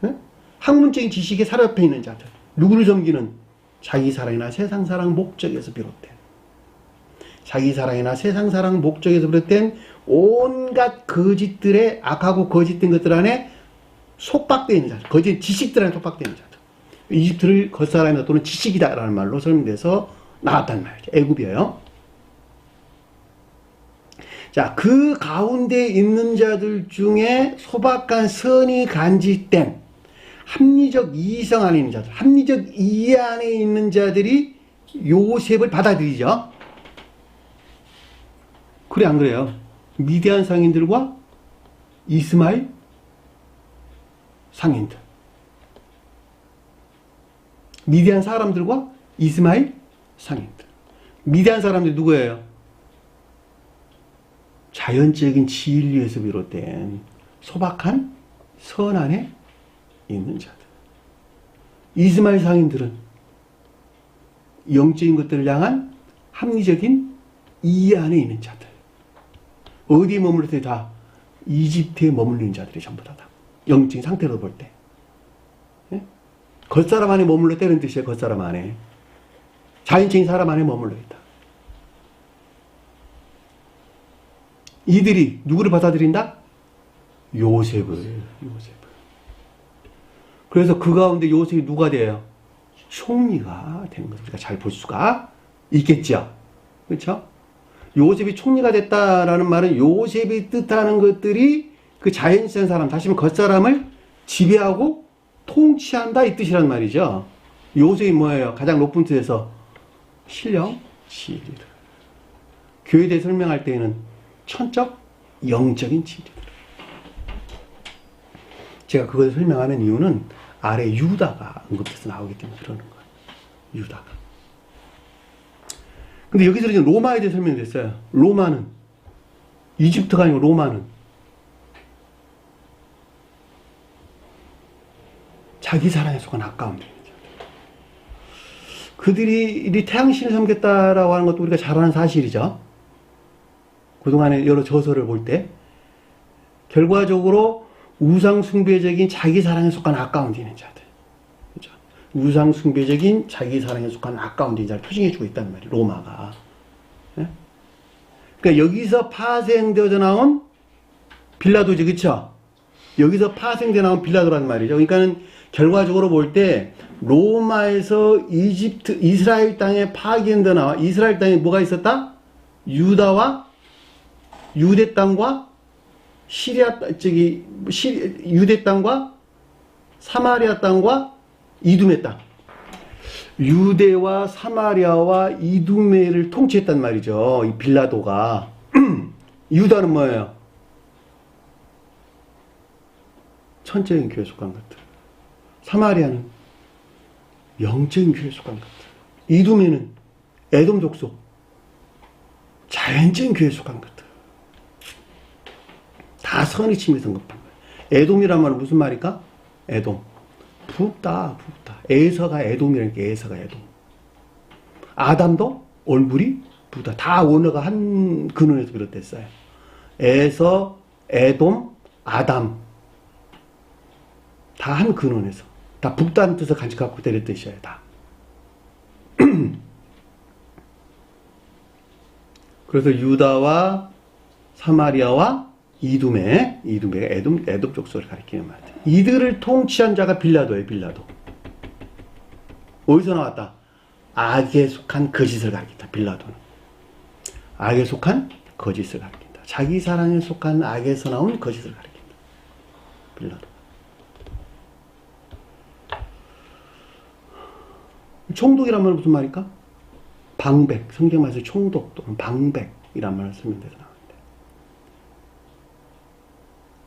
응? 학문적인 지식에 사로잡혀 있는 자들, 누구를 섬기는? 자기 사랑이나 세상 사랑 목적에서 비롯된, 자기 사랑이나 세상 사랑 목적에서 비롯된 온갖 거짓들의 악하고 거짓된 것들 안에 속박되어 있는 자들, 거짓 지식들 안에 속박되어 있는 자들. 이집트를 겉사람이다 또는 지식이다라는 말로 설명돼서 나왔단 말이죠. 애굽이에요. 자, 그 가운데 있는 자들 중에 소박한 선이 간직된 합리적 이성 안에 있는 자들, 합리적 이해 안에 있는 자들이 요셉을 받아들이죠. 그래 안 그래요? 미디안 상인들과 이스마엘 상인들, 미디안 사람들과 이스마엘 상인들. 미디안 사람들이 누구예요? 자연적인 진리에서 비롯된 소박한 선 안에 있는 자들. 이스마엘 상인들은 영적인 것들을 향한 합리적인 이해 안에 있는 자들. 어디에 머물렀을 때 다 이집트에 머물리는 자들이 전부 다. 영적인 상태로 볼 때. 예? 겉사람 안에 머물렀다는 뜻이에요. 겉사람 안에. 자연적인 사람 안에 머물러 있다. 이들이 누구를 받아들인다? 요셉을. 그래서 그 가운데 요셉이 누가 돼요? 총리가 되는 것을 우리가 잘 볼 수가 있겠죠. 그렇죠? 요셉이 총리가 됐다라는 말은 요셉이 뜻하는 것들이 그 자연스러운 사람, 다시 말하면 겉사람을 지배하고 통치한다 이 뜻이란 말이죠. 요셉이 뭐예요? 가장 높은 뜻에서 신령, 지혜리라. 교회에 대해 설명할 때에는 천적, 영적인 지혜리라. 제가 그걸 설명하는 이유는 아래 유다가 언급돼서 나오기 때문에 그러는 거예요. 유다가. 근데 여기서 지금 로마에 대해 설명됐어요. 로마는 이집트가 아니고 로마는 자기 사랑에 속한 아까운 자들. 그들이 태양신을 섬겼다라고 하는 것도 우리가 잘 아는 사실이죠. 그동안에 여러 저서를 볼 때 결과적으로 우상숭배적인 자기 사랑에 속한 아까운 데 있는 자들. 그렇죠? 우상숭배적인 자기 사랑에 속한 아까운 데 있는 자를 표징해주고 있단 말이에요. 로마가. 예? 그러니까 여기서 파생되어져 나온 빌라도지. 그렇죠? 여기서 파생되어 나온 빌라도란 말이죠. 그러니까는 결과적으로 볼 때 로마에서 이스라엘 땅에 파견되어 나와. 이스라엘 땅에 뭐가 있었다? 유다와 유대 땅과 유대 땅과 사마리아 땅과 이두메 땅. 유대와 사마리아와 이두메를 통치했단 말이죠. 이 빌라도가. 유다는 뭐예요? 천적인 교회에 속한 것들. 사마리아는 영적인 교회에 속한 것들. 이두메는 에돔 족속. 자연적인 교회에 속한 것들. 다 선의 침에서 언급한 거예요. 에돔이란 말은 무슨 말일까? 에돔. 부다. 에서가 에돔이라니까 에서가 에돔. 아담도 얼굴이 부다. 다 원어가 한 근원에서 비롯됐어요. 에서, 에돔, 아담. 다 한 근원에서. 다 북다는 뜻을 간직하고 때릴 뜻이에요. 다. 그래서 유다와 사마리아와 이두메가 에돔 족속을 가리키는 말이에요. 이들을 통치한 자가 빌라도예요. 빌라도. 어디서 나왔다? 악에 속한 거짓을 가리킨다. 빌라도는. 악에 속한 거짓을 가리킨다. 자기 사랑에 속한 악에서 나온 거짓을 가리킨다. 빌라도. 총독이란 말은 무슨 말일까? 방백. 성경 말에서 총독 또는 방백이란 말을 설명돼서 나오는데.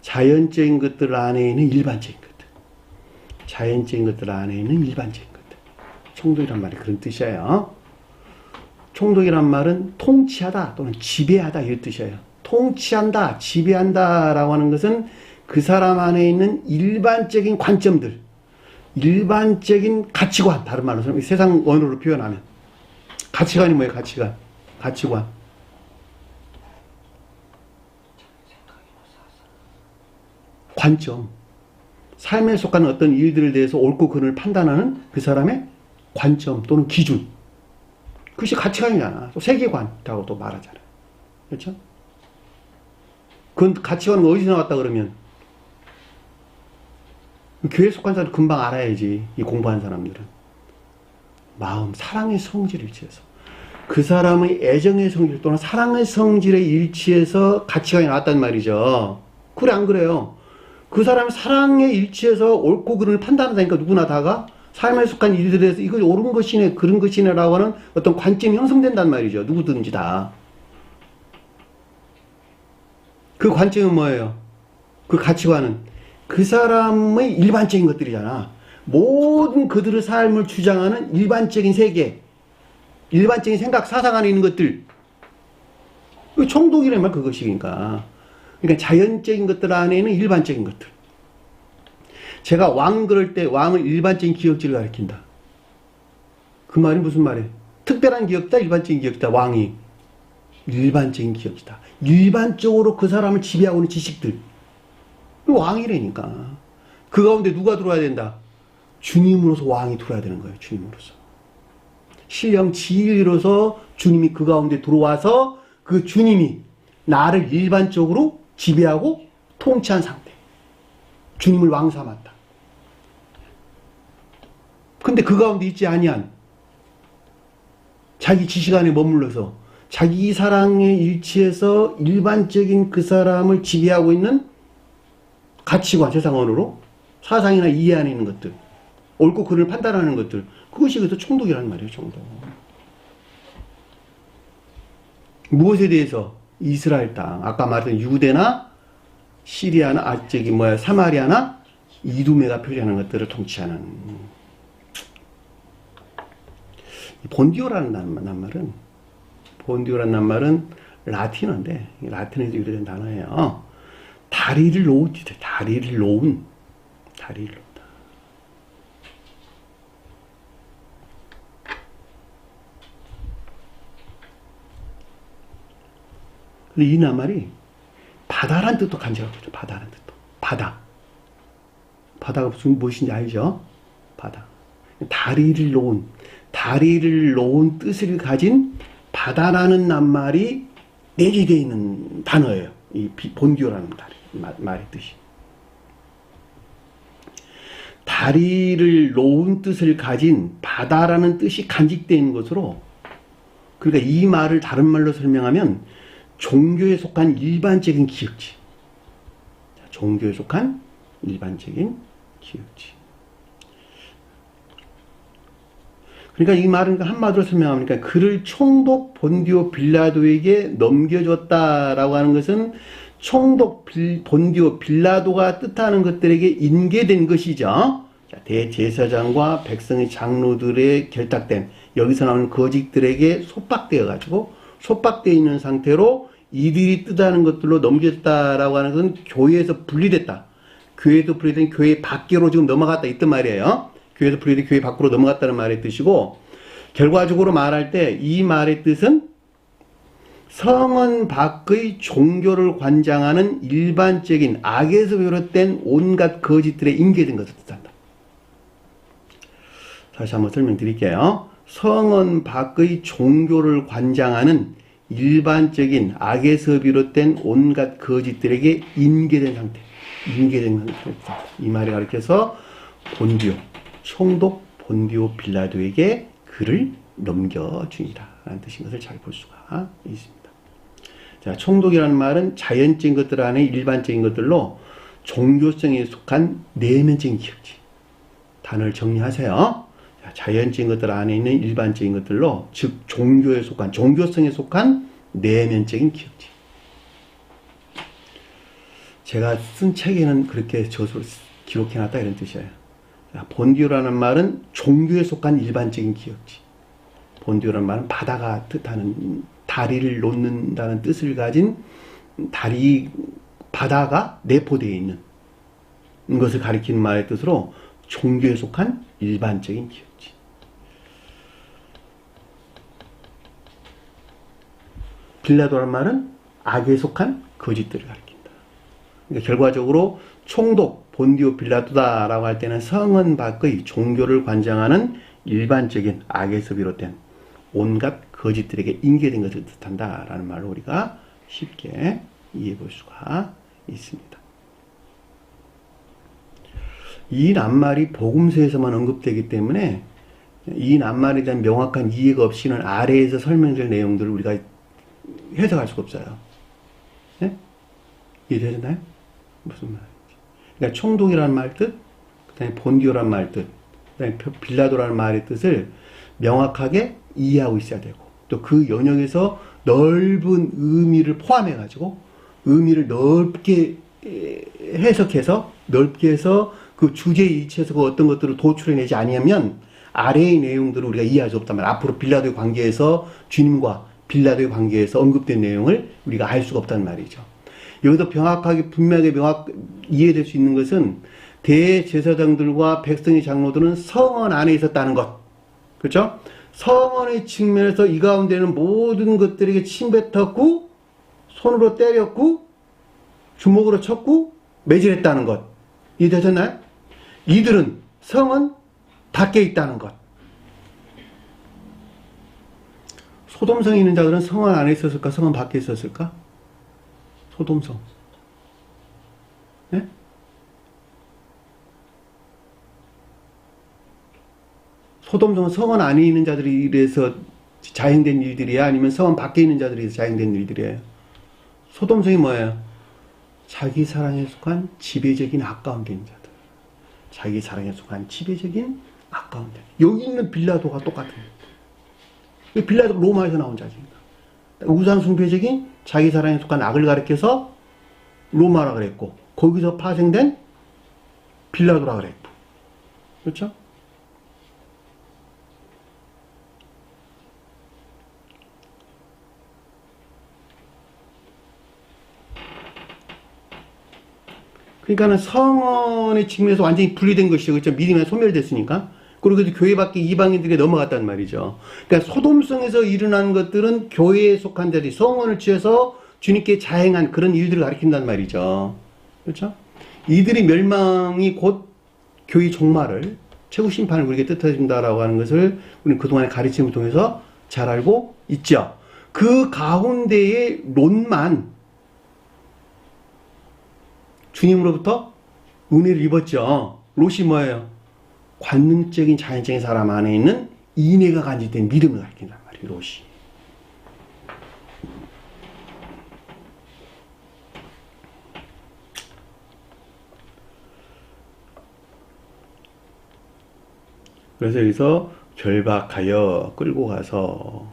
자연적인 것들 안에 있는 일반적인 것들. 자연적인 것들 안에 있는 일반적인 것들. 총독이란 말이 그런 뜻이에요. 총독이란 말은 통치하다 또는 지배하다 이런 뜻이에요. 통치한다, 지배한다 라고 하는 것은 그 사람 안에 있는 일반적인 관점들, 일반적인 가치관, 다른 말로 세상 언어로 표현하면 가치관이 뭐예요? 가치관. 관점. 삶에 속하는 어떤 일들에 대해서 옳고 그름을 판단하는 그 사람의 관점 또는 기준. 그것이 가치관이잖아. 또 세계관이라고 또 말하잖아요. 그렇죠? 그 가치관은 어디서 나왔다 그러면 교회에 속한 사람은 금방 알아야지. 이 공부한 사람들은. 마음, 사랑의 성질을 일치해서. 그 사람의 애정의 성질 또는 사랑의 성질에 일치해서 가치관이 나왔단 말이죠. 그래 안 그래요? 그 사람의 사랑에 일치해서 옳고 그름을 판단한다니까 누구나 다가 삶에 속한 일들에 대해서 이거 옳은 것이네 그런 것이네 라고 하는 어떤 관점이 형성된단 말이죠. 누구든지 다. 그 관점은 뭐예요? 그 가치관은 그 사람의 일반적인 것들이잖아. 모든 그들의 삶을 주장하는 일반적인 세계, 일반적인 생각, 사상 안에 있는 것들. 총독이라는 말 그것이니까. 그러니까 자연적인 것들 안에 있는 일반적인 것들. 제가 왕 그럴 때 왕을 일반적인 기억질을 가리킨다. 그 말이 무슨 말이에요? 특별한 기억이다, 일반적인 기억이다, 왕이. 일반적인 기억이다. 일반적으로 그 사람을 지배하고 있는 지식들. 왕이라니까. 그 가운데 누가 들어와야 된다? 주님으로서 왕이 들어와야 되는 거예요. 주님으로서. 신령 지위로서 주님이 그 가운데 들어와서 그 주님이 나를 일반적으로 지배하고 통치한 상태. 주님을 왕 삼았다. 근데 그 가운데 있지 아니한 자기 지식 안에 머물러서 자기 사랑에 일치해서 일반적인 그 사람을 지배하고 있는 가치관, 세상언어로 사상이나 이해 안에 있는 것들, 옳고 그를 판단하는 것들, 그것이 그래서 총독이라는 말이에요. 총독. 무엇에 대해서? 이스라엘 땅, 아까 말했던 유대나 시리아나 사마리아나 이두메가 표시하는 것들을 통치하는. 본디오라는 낱말은 라틴어인데, 라틴에서 유래된 단어예요. 다리를 놓은. 근데 이 낱말이 바다란 뜻도 간직하고 있죠. 바다란 뜻도. 바다가 무엇인지 알죠? 바다. 다리를 놓은 뜻을 가진 바다라는 낱말이 내재되어 있는 단어예요. 이 본디오라는 말의 뜻이. 다리를 놓은 뜻을 가진 바다라는 뜻이 간직되어 있는 것으로, 그러니까 이 말을 다른 말로 설명하면 종교에 속한 일반적인 기억지. 종교에 속한 일반적인 기억지. 그러니까 이 말은 한마디로 설명하니까 그를 총독 본디오 빌라도에게 넘겨줬다라고 하는 것은 총독 본디오 빌라도가 뜻하는 것들에게 인계된 것이죠. 대제사장과 백성의 장로들의 결탁된, 여기서 나오는 거짓들에게 속박되어 있는 상태로 이들이 뜻하는 것들로 넘겨졌다라고 하는 것은 교회에서 분리됐다. 교회에서 분리된 교회 밖으로 지금 넘어갔다 있단 말이에요. 교회에서 분리된 교회 밖으로 넘어갔다는 말의 뜻이고, 결과적으로 말할 때 이 말의 뜻은 성은 밖의 종교를 관장하는 일반적인 악에서 비롯된 온갖 거짓들에 인계된 것을 뜻한다. 다시 한번 설명드릴게요. 성은 밖의 종교를 관장하는 일반적인 악에서 비롯된 온갖 거짓들에게 인계된 상태. 이 말이 가르쳐서 총독 본디오 빌라도에게 그를 넘겨주니라 라는 뜻인 것을 잘 볼 수가 있습니다. 자, 총독이라는 말은 자연적인 것들 안에 일반적인 것들로 종교성에 속한 내면적인 기억지. 단어를 정리하세요. 자, 자연적인 것들 안에 있는 일반적인 것들로, 즉 종교성에 속한 내면적인 기억지. 제가 쓴 책에는 그렇게 저서로 기록해놨다 이런 뜻이에요. 본디오라는 말은 종교에 속한 일반적인 기억지. 본디오라는 말은 바다가 뜻하는, 다리를 놓는다는 뜻을 가진 바다가 내포되어 있는 것을 가리키는 말의 뜻으로 종교에 속한 일반적인 기억지. 빌라도라는 말은 악에 속한 거짓들을 가리킨다. 그러니까 결과적으로 총독 본디오 빌라도다라고 할 때는 성은 밖의 종교를 관장하는 일반적인 악에서 비롯된 온갖 거짓들에게 인계된 것을 뜻한다라는 말로 우리가 쉽게 이해해 볼 수가 있습니다. 이 낱말이 복음서에서만 언급되기 때문에 이 낱말에 대한 명확한 이해가 없이는 아래에서 설명될 내용들을 우리가 해석할 수가 없어요. 네? 이해되셨나요? 무슨 말인지. 그러니까 총독이라는 말 뜻, 그 다음에 본디오라는 말 뜻, 그 다음에 빌라도라는 말의 뜻을 명확하게 이해하고 있어야 되고, 또 그 영역에서 넓은 의미를 포함해가지고 의미를 넓게 해석해서 넓게 해서 그 주제에 일치해서 그 어떤 것들을 도출해내지 아니하면 아래의 내용들을 우리가 이해할 수 없단 말이야. 앞으로 빌라도의 관계에서 주님과 빌라도의 관계에서 언급된 내용을 우리가 알 수가 없다는 말이죠. 여기서 분명하게 이해될 수 있는 것은 대제사장들과 백성의 장로들은 성원 안에 있었다는 것. 그렇죠? 성언의 측면에서 이 가운데는 모든 것들에게 침뱉었고 손으로 때렸고 주먹으로 쳤고 매질했다는 것. 이해되셨나요? 이들은 성은 밖에 있다는 것. 소돔성에 있는 자들은 성은 안에 있었을까? 성은 밖에 있었을까? 소돔성. 네? 소돔성은 성은 안에 있는 자들이 이래서 자행된 일들이야? 아니면 성은 밖에 있는 자들이 이래서 자행된 일들이에요? 소돔성이 뭐예요? 자기 사랑에 속한 지배적인 아까운 된 자들. 자기 사랑에 속한 지배적인 아까운 자들. 여기 있는 빌라도가 똑같은 거예요. 빌라도가 로마에서 나온 자식이다. 우상숭배적인 자기 사랑에 속한 악을 가리켜서 로마라 그랬고, 거기서 파생된 빌라도라 그랬고. 그렇죠? 그러니까는 성언의 측면에서 완전히 분리된 것이죠. 그렇죠? 믿음에 소멸됐으니까. 그리고 교회 밖에 이방인들에게 넘어갔단 말이죠. 그러니까 소돔성에서 일어난 것들은 교회에 속한 자들이 성언을 취해서 주님께 자행한 그런 일들을 가리킨단 말이죠. 그렇죠? 이들의 멸망이 곧 교회 종말을, 최후 심판을 우리에게 뜻해준다라고 하는 것을 우리는 그동안의 가르침을 통해서 잘 알고 있죠. 그 가운데의 롯만 주님으로부터 은혜를 입었죠. 롯이 뭐예요? 관능적인 자연적인 사람 안에 있는 인애가 간직된 믿음을 가리킨단 말이에요. 롯이. 그래서 여기서 결박하여 끌고 가서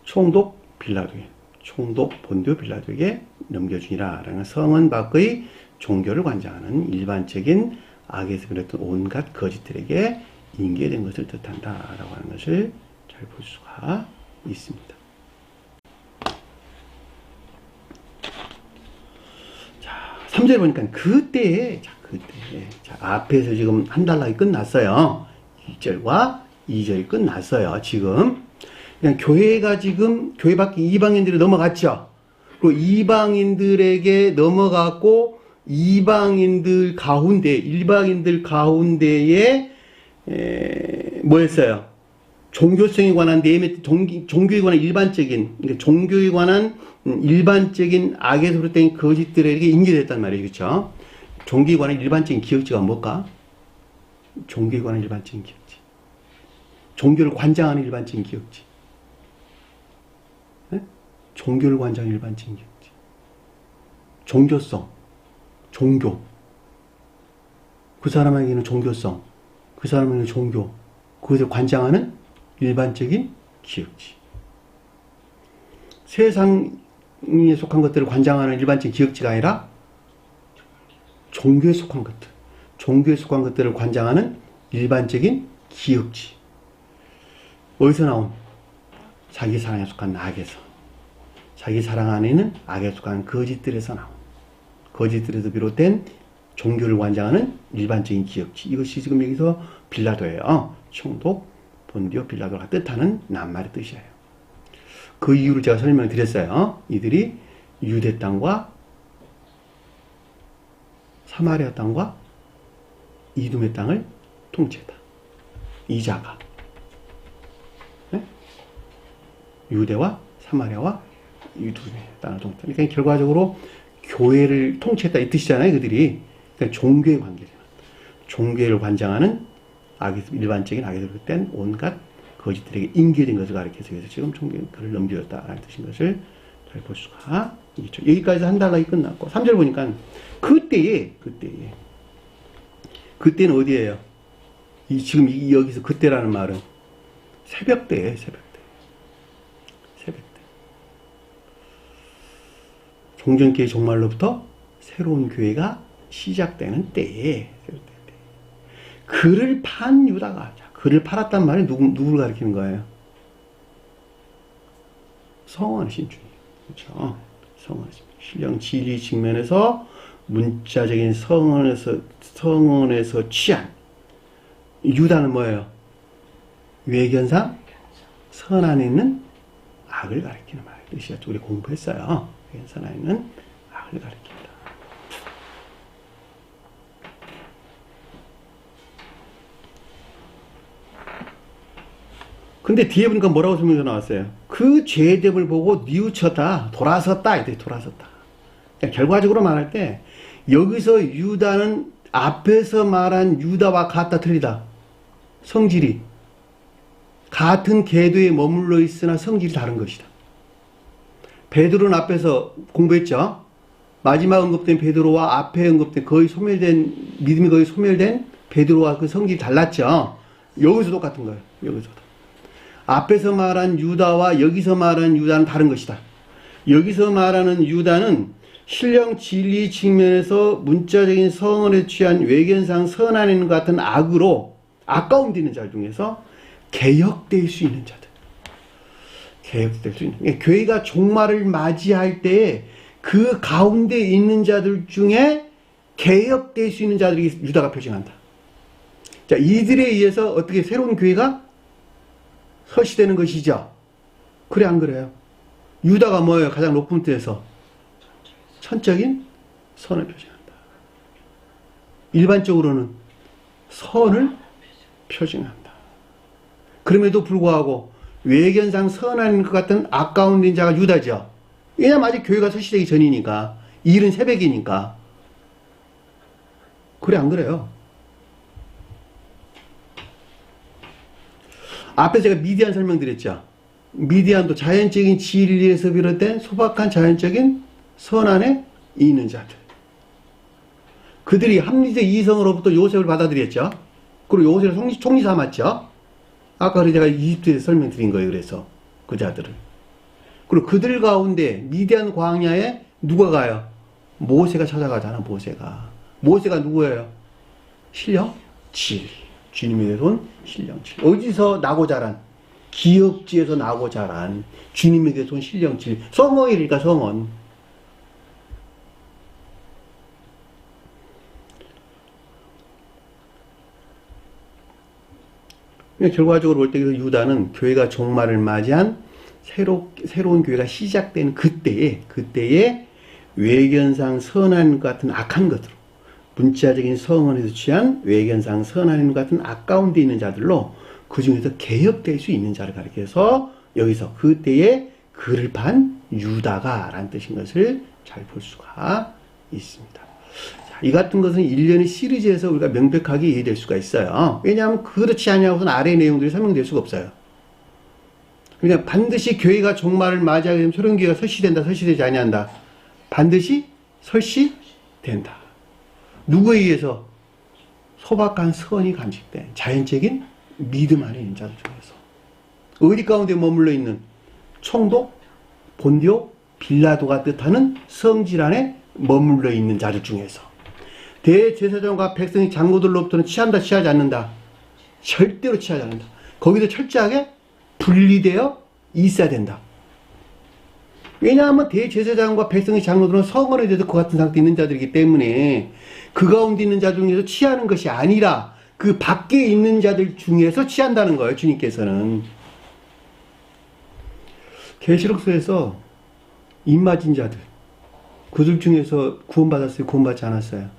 총독 빌라도에게, 총독 본디오 빌라도에게 넘겨주니라. 라는 성은 밖의 종교를 관장하는 일반적인 악에서 그랬던 온갖 거짓들에게 인계된 것을 뜻한다 라고 하는 것을 잘 볼 수가 있습니다. 자, 3절 보니까 그때에, 자, 앞에서 지금 한 달락이 끝났어요. 1절과 2절이 끝났어요. 지금 그냥 교회가 지금 교회 밖에 이방인들이 넘어갔죠. 그리고 이방인들에게 넘어갔고 이방인들 가운데, 일방인들 가운데에 뭐였어요? 종교성에 관한 종교에 관한 일반적인, 그러니까 종교에 관한 일반적인 악에서 비롯된 거짓들에게 인계됐단 말이에요. 그렇죠? 종교에 관한 일반적인 기억지가 뭘까? 종교에 관한 일반적인 기억지. 종교를 관장하는 일반적인 기억지. 네? 종교를 관장하는 일반적인 기억지. 종교성. 종교. 그 사람에게는 종교성. 그 사람에게는 종교. 그것을 관장하는 일반적인 기억지. 세상에 속한 것들을 관장하는 일반적인 기억지가 아니라 종교에 속한 것들. 종교에 속한 것들을 관장하는 일반적인 기억지. 어디서 나온? 자기 사랑에 속한 악에서. 자기 사랑 안에 있는 악에 속한 거짓들에서 나온. 거짓들에서 비롯된 종교를 관장하는 일반적인 기억지. 이것이 지금 여기서 빌라도예요. 총독 본디오 빌라도가 뜻하는 낱말의 뜻이에요. 그 이유를 제가 설명을 드렸어요. 이들이 유대 땅과 사마리아 땅과 이둠의 땅을 통치했다. 이자가. 네? 유대와 사마리아와 이둠의 땅을 통치했다. 그러니까 결과적으로 교회를 통치했다 이 뜻이잖아요. 그들이. 그러니까 종교의 관계죠. 종교를 관장하는 일반적인 악에서 비롯된 온갖 거짓들에게 인계된 것을 가리켜서 해서 지금 종교를 넘겨줬다라는 뜻인 것을 잘 볼 수가 있죠. 여기까지 한 달락이 끝났고 3절 보니까 그때는 어디예요? 지금 여기서 그때라는 말은 새벽때예요. 새벽때. 종전교회 종말로부터 새로운 교회가 시작되는 때에 그를 판 유다가, 그를 팔았단 말이 누구를 가리키는 거예요? 성화의 신주님. 그렇죠? 성화의 신주님. 신령 진리 측면에서 문자적인 성언에서 취한 유다는 뭐예요? 외견상 선 안에 있는 악을 가리키는 말. 뜻이야. 우리 공부했어요. 외견상 안에 있는 악을 가리킨다. 근데 뒤에 보니까 뭐라고 설명서 나왔어요? 그 죄됨을 보고 뉘우쳤다, 돌아섰다, 이렇게 돌아섰다. 그러니까 결과적으로 말할 때 여기서 유다는 앞에서 말한 유다와 같다 틀리다. 성질이 같은 궤도에 머물러 있으나 성질이 다른 것이다. 베드로는 앞에서 공부했죠. 마지막 언급된 베드로와 앞에 언급된 거의 소멸된 믿음이 거의 소멸된 베드로와 그 성질이 달랐죠. 여기서 똑같은 거예요. 여기서도. 앞에서 말한 유다와 여기서 말하는 유다는 다른 것이다. 여기서 말하는 유다는 신령 진리 측면에서 문자적인 성언에 취한 외견상 선안에는 같은 악으로 아까움 되는 자 중에서 개혁될 수 있는 자들. 개혁될 수 있는. 교회가 종말을 맞이할 때 그 가운데 있는 자들 중에 개혁될 수 있는 자들이 유다가 표징한다. 자, 이들에 의해서 어떻게 새로운 교회가 설치되는 것이죠. 그래 안 그래요? 유다가 뭐예요? 가장 높은 뜻에서 천적인 선을 표징한다. 일반적으로는 선을 표징한다. 그럼에도 불구하고 외견상 선한 것 같은 아까운 자가 유다죠. 왜냐면 아직 교회가 설치되기 전이니까. 이른 새벽이니까. 그래 안 그래요? 앞에 제가 미디안 설명드렸죠. 미디안도 자연적인 진리에서 비롯된 소박한 자연적인 선안에 있는 자들. 그들이 합리적 이성으로부터 요셉을 받아들였죠. 그리고 요셉을 총리 삼았죠. 아까 제가 이집트에서 설명드린 거예요. 그래서 그 자들을. 그리고 그들 가운데 미디안 광야에 누가 가요? 모세가 찾아가잖아. 모세가 누구예요? 신령 진리. 주님에 대해서 온 신령 진리. 어디서 나고 자란? 기업지에서 나고 자란 주님에 대해서 온 신령 진리. 성언이니까 성언. 결과적으로 볼 때 유다는 교회가 종말을 맞이한 새로운 교회가 시작된 그때에 외견상 선한 것 같은 악한 것으로 문자적인 성언에서 취한 외견상 선한 것 같은 악가운데 있는 자들로 그 중에서 개혁될 수 있는 자를 가리켜서 여기서 그때에 그를 판 유다가 라는 뜻인 것을 잘 볼 수가 있습니다. 자, 이 같은 것은 일련의 시리즈에서 우리가 명백하게 이해될 수가 있어요. 왜냐하면 그렇지 않냐고서는 아래의 내용들이 설명될 수가 없어요. 그러니까 반드시 교회가 종말을 맞이하게 되면 새로운 교회가 설치된다, 설치되지 아니한다. 반드시 설치된다. 누구에 의해서? 소박한 선이 감식된 자연적인 믿음 안에 있는 자들 중에서. 어디 가운데 머물러 있는? 총독, 본디오, 빌라도가 뜻하는 성질 안에 머물러 있는 자들 중에서. 대제사장과 백성의 장로들로부터는 취하지 않는다. 절대로 취하지 않는다. 거기서 철저하게 분리되어 있어야 된다. 왜냐하면 대제사장과 백성의 장로들은 성언에 대해서 그 같은 상태에 있는 자들이기 때문에 그 가운데 있는 자 중에서 취하는 것이 아니라 그 밖에 있는 자들 중에서 취한다는 거예요. 주님께서는. 계시록서에서 입맞은 자들, 그들 중에서 구원받았어요? 구원받지 않았어요?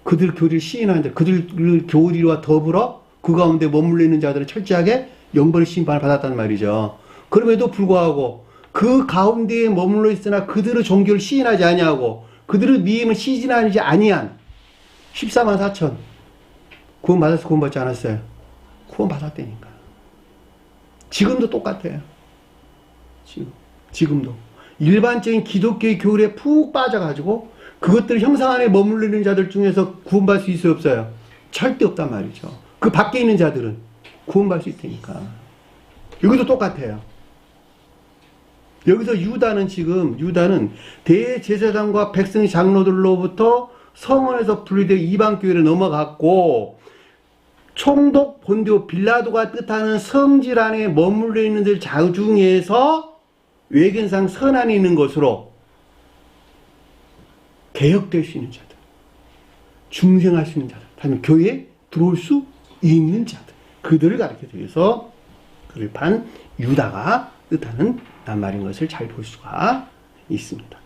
그들 교리를 시인하는데 그들 교리와 더불어 그 가운데 머물러 있는 자들을 철저하게 영벌 심판을 받았단 말이죠. 그럼에도 불구하고 그 가운데에 머물러 있으나 그들의 종교를 시인하지 아니하고 그들의 믿음을 시인하지 아니한 14만 4천 구원받아서 구원받지 않았어요? 구원받았다니까. 지금도 똑같아요. 지금도 일반적인 기독교의 교리에 푹 빠져가지고 그것들 형상 안에 머물러 있는 자들 중에서 구원받을 수 있어요? 없어요? 절대 없단 말이죠. 그 밖에 있는 자들은 구원받을 수 있다니까. 여기도 똑같아요. 여기서 유다는 대제사장과 백성 장로들로부터 성원에서 분리되어 이방교회로 넘어갔고 총독 본디오 빌라도가 뜻하는 성질 안에 머물러 있는 들 중에서 외견상 선안에 있는 것으로 개혁될 수 있는 자들, 중생할 수 있는 자들, 다시 교회에 들어올 수 있는 자들, 그들을 가리켜주기 위해서 그를 판 유다가 뜻하는 낱말인 것을 잘 볼 수가 있습니다.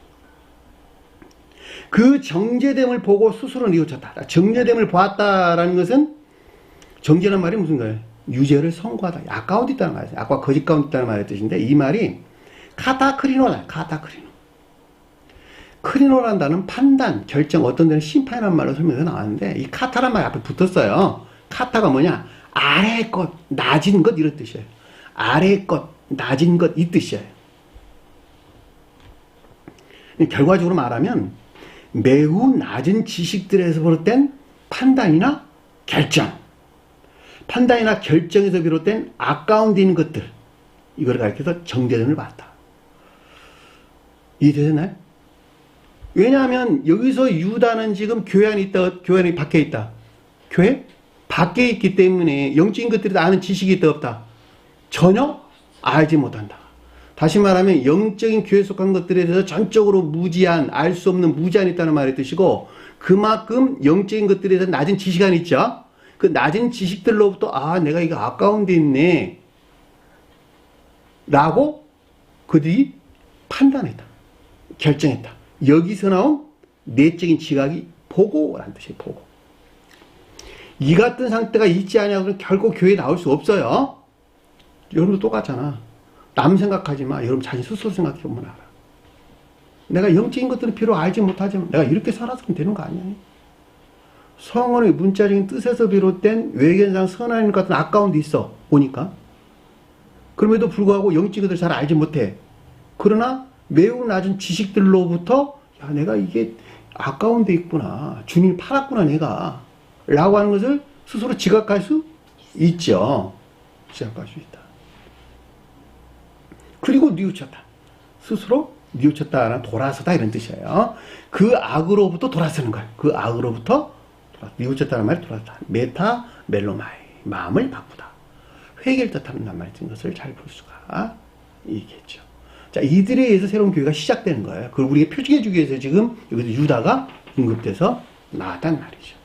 그 정죄됨을 보고 스스로 뉘우쳤다. 정죄됨을 보았다라는 것은, 정죄란 말이 무슨 거예요? 유죄를 선고하다. 악 가운데 있다는 말이에요. 악과 거짓 가운데 있다는 말의 뜻인데, 이 말이 카타크리노다. 카타크리노. 크리노란다는 판단, 결정, 어떤 데는 심판이라는 말로 설명해서 나왔는데, 이 카타란 말이 앞에 붙었어요. 카타가 뭐냐? 아래의 것, 낮은 것, 이런 뜻이에요. 아래의 것, 낮은 것, 이 뜻이에요. 결과적으로 말하면 매우 낮은 지식들에서 비롯된 판단이나 결정, 판단이나 결정에서 비롯된 악 가운데 있는 것들, 이걸 가리켜서 정죄됨을 봤다. 이해되셨나요? 왜냐하면 여기서 유다는 지금 교회 안에 있다, 교회 안에 밖에 있다. 교회 밖에 있기 때문에 영적인 것들이 아는 지식이 있다 없다? 전혀 알지 못한다. 다시 말하면 영적인 교회에 속한 것들에 대해서 전적으로 무지한, 알 수 없는 무지한이 있다는 말의 뜻이고, 그만큼 영적인 것들에 대해서 낮은 지식이 있죠. 그 낮은 지식들로부터 내가 이거 아까운데 있네 라고 그들이 판단했다. 결정했다. 여기서 나온 내적인 지각이 보고라는 뜻이에요. 보고. 이 같은 상태가 있지 않냐면 결국 교회에 나올 수 없어요. 여러분도 똑같잖아. 남 생각하지 마. 여러분 자신 스스로 생각해 보면 알아. 내가 영적인 것들은 비록 알지 못하지만 내가 이렇게 살았으면 되는 거 아니야? 성언의 문자적인 뜻에서 비롯된 외견상 선한 것 같은 아까운 데 있어. 보니까. 그럼에도 불구하고 영적인 것들을 잘 알지 못해. 그러나 매우 낮은 지식들로부터 내가 이게 아까운 데 있구나. 주님이 팔았구나 내가. 라고 하는 것을 스스로 지각할 수 있죠. 지각할 수 있다. 그리고 뉘우쳤다. 스스로 뉘우쳤다나 돌아서다 이런 뜻이에요. 그 악으로부터 돌아서는 거예요. 그 악으로부터 뉘우쳤다는 말이 돌아서다. 메타 멜로마이, 마음을 바꾸다. 회개를 뜻하는 낱말인 것을 잘 볼 수가 있겠죠. 자, 이들에 의해서 새로운 교회가 시작되는 거예요. 그걸 우리에게 표징해 주기 위해서 지금 여기서 유다가 언급돼서 나왔단 말이죠.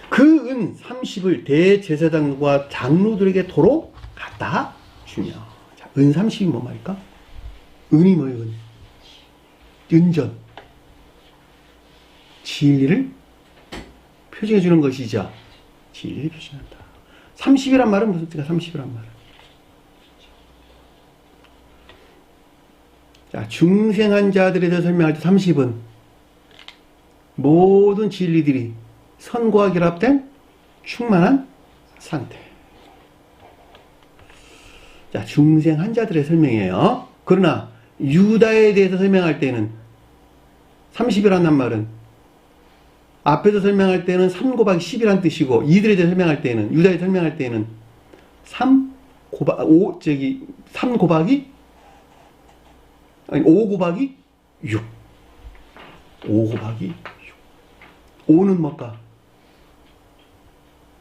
그 은 30을 대제사장과 장로들에게 도로 갖다 주며. 자, 은 30이 뭐 말일까? 은이 뭐예요? 은. 은전. 진리를 표징해 주는 것이죠. 진리를 표징한다. 30이란 말은 무슨 뜻이야? 30이란 말은. 자, 중생한 자들에 대해서 설명할 때 30은 모든 진리들이 선과 결합된 충만한 상태. 자, 중생한 자들의 설명이에요. 그러나 유다에 대해서 설명할 때는 30이라는 말은 앞에서 설명할 때는 3 곱하기 10이란 뜻이고, 이들에 대해서 설명할 때는, 유다에 설명할 때는 3 곱하기 5 곱하기 6. 5 곱하기 6. 5는 뭘까?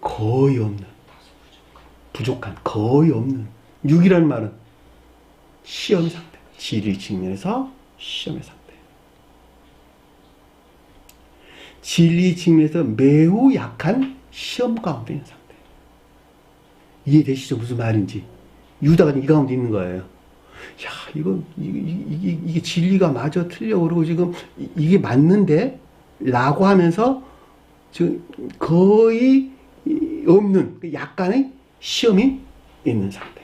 거의 없는. 부족한. 거의 없는. 6이라는 말은 시험의 상태. 진리 측면에서 시험의 상태. 진리 측면에서 매우 약한 시험 가운데 있는 상태. 이해되시죠? 무슨 말인지. 유다가 이 가운데 있는 거예요. 야, 이게 진리가 맞아, 틀려, 그러고 지금 이게 맞는데? 라고 하면서 지금 거의 없는 약간의 시험이 있는 상태.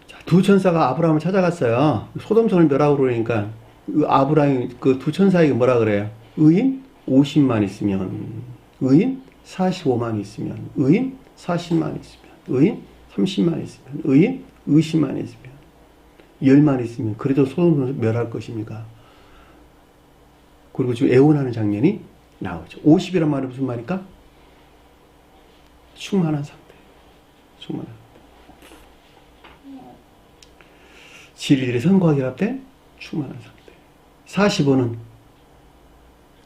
자, 두 천사가 아브라함을 찾아갔어요. 소돔성을 멸하고 그러니까 아브라함이 그 두 천사에게 뭐라 그래요? 의인 50만 있으면, 의인 45만 있으면, 의인 40만 있으면, 의인 30만 있으면, 의인 50만 있으면, 10만 있으면 그래도 소돔성을 멸할 것입니까? 그리고 지금 애원하는 장면이 나오죠. 50이란 말은 무슨 말일까? 충만한 상태. 충만한 상태. 진리들의 선과 결합된 충만한 상태. 45는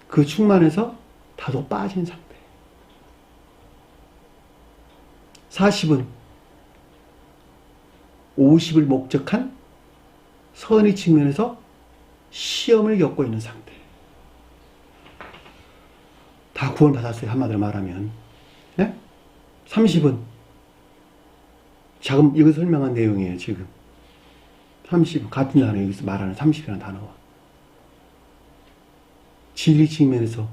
그 충만에서 다소 빠진 상태. 40은 50을 목적한 선의 측면에서 시험을 겪고 있는 상태. 다 구원받았어요. 한마디로 말하면. 예? 30은 자금, 이거 설명한 내용이에요, 지금. 30, 같은 단어, 여기서 말하는 30이라는 단어와. 진리 측면에서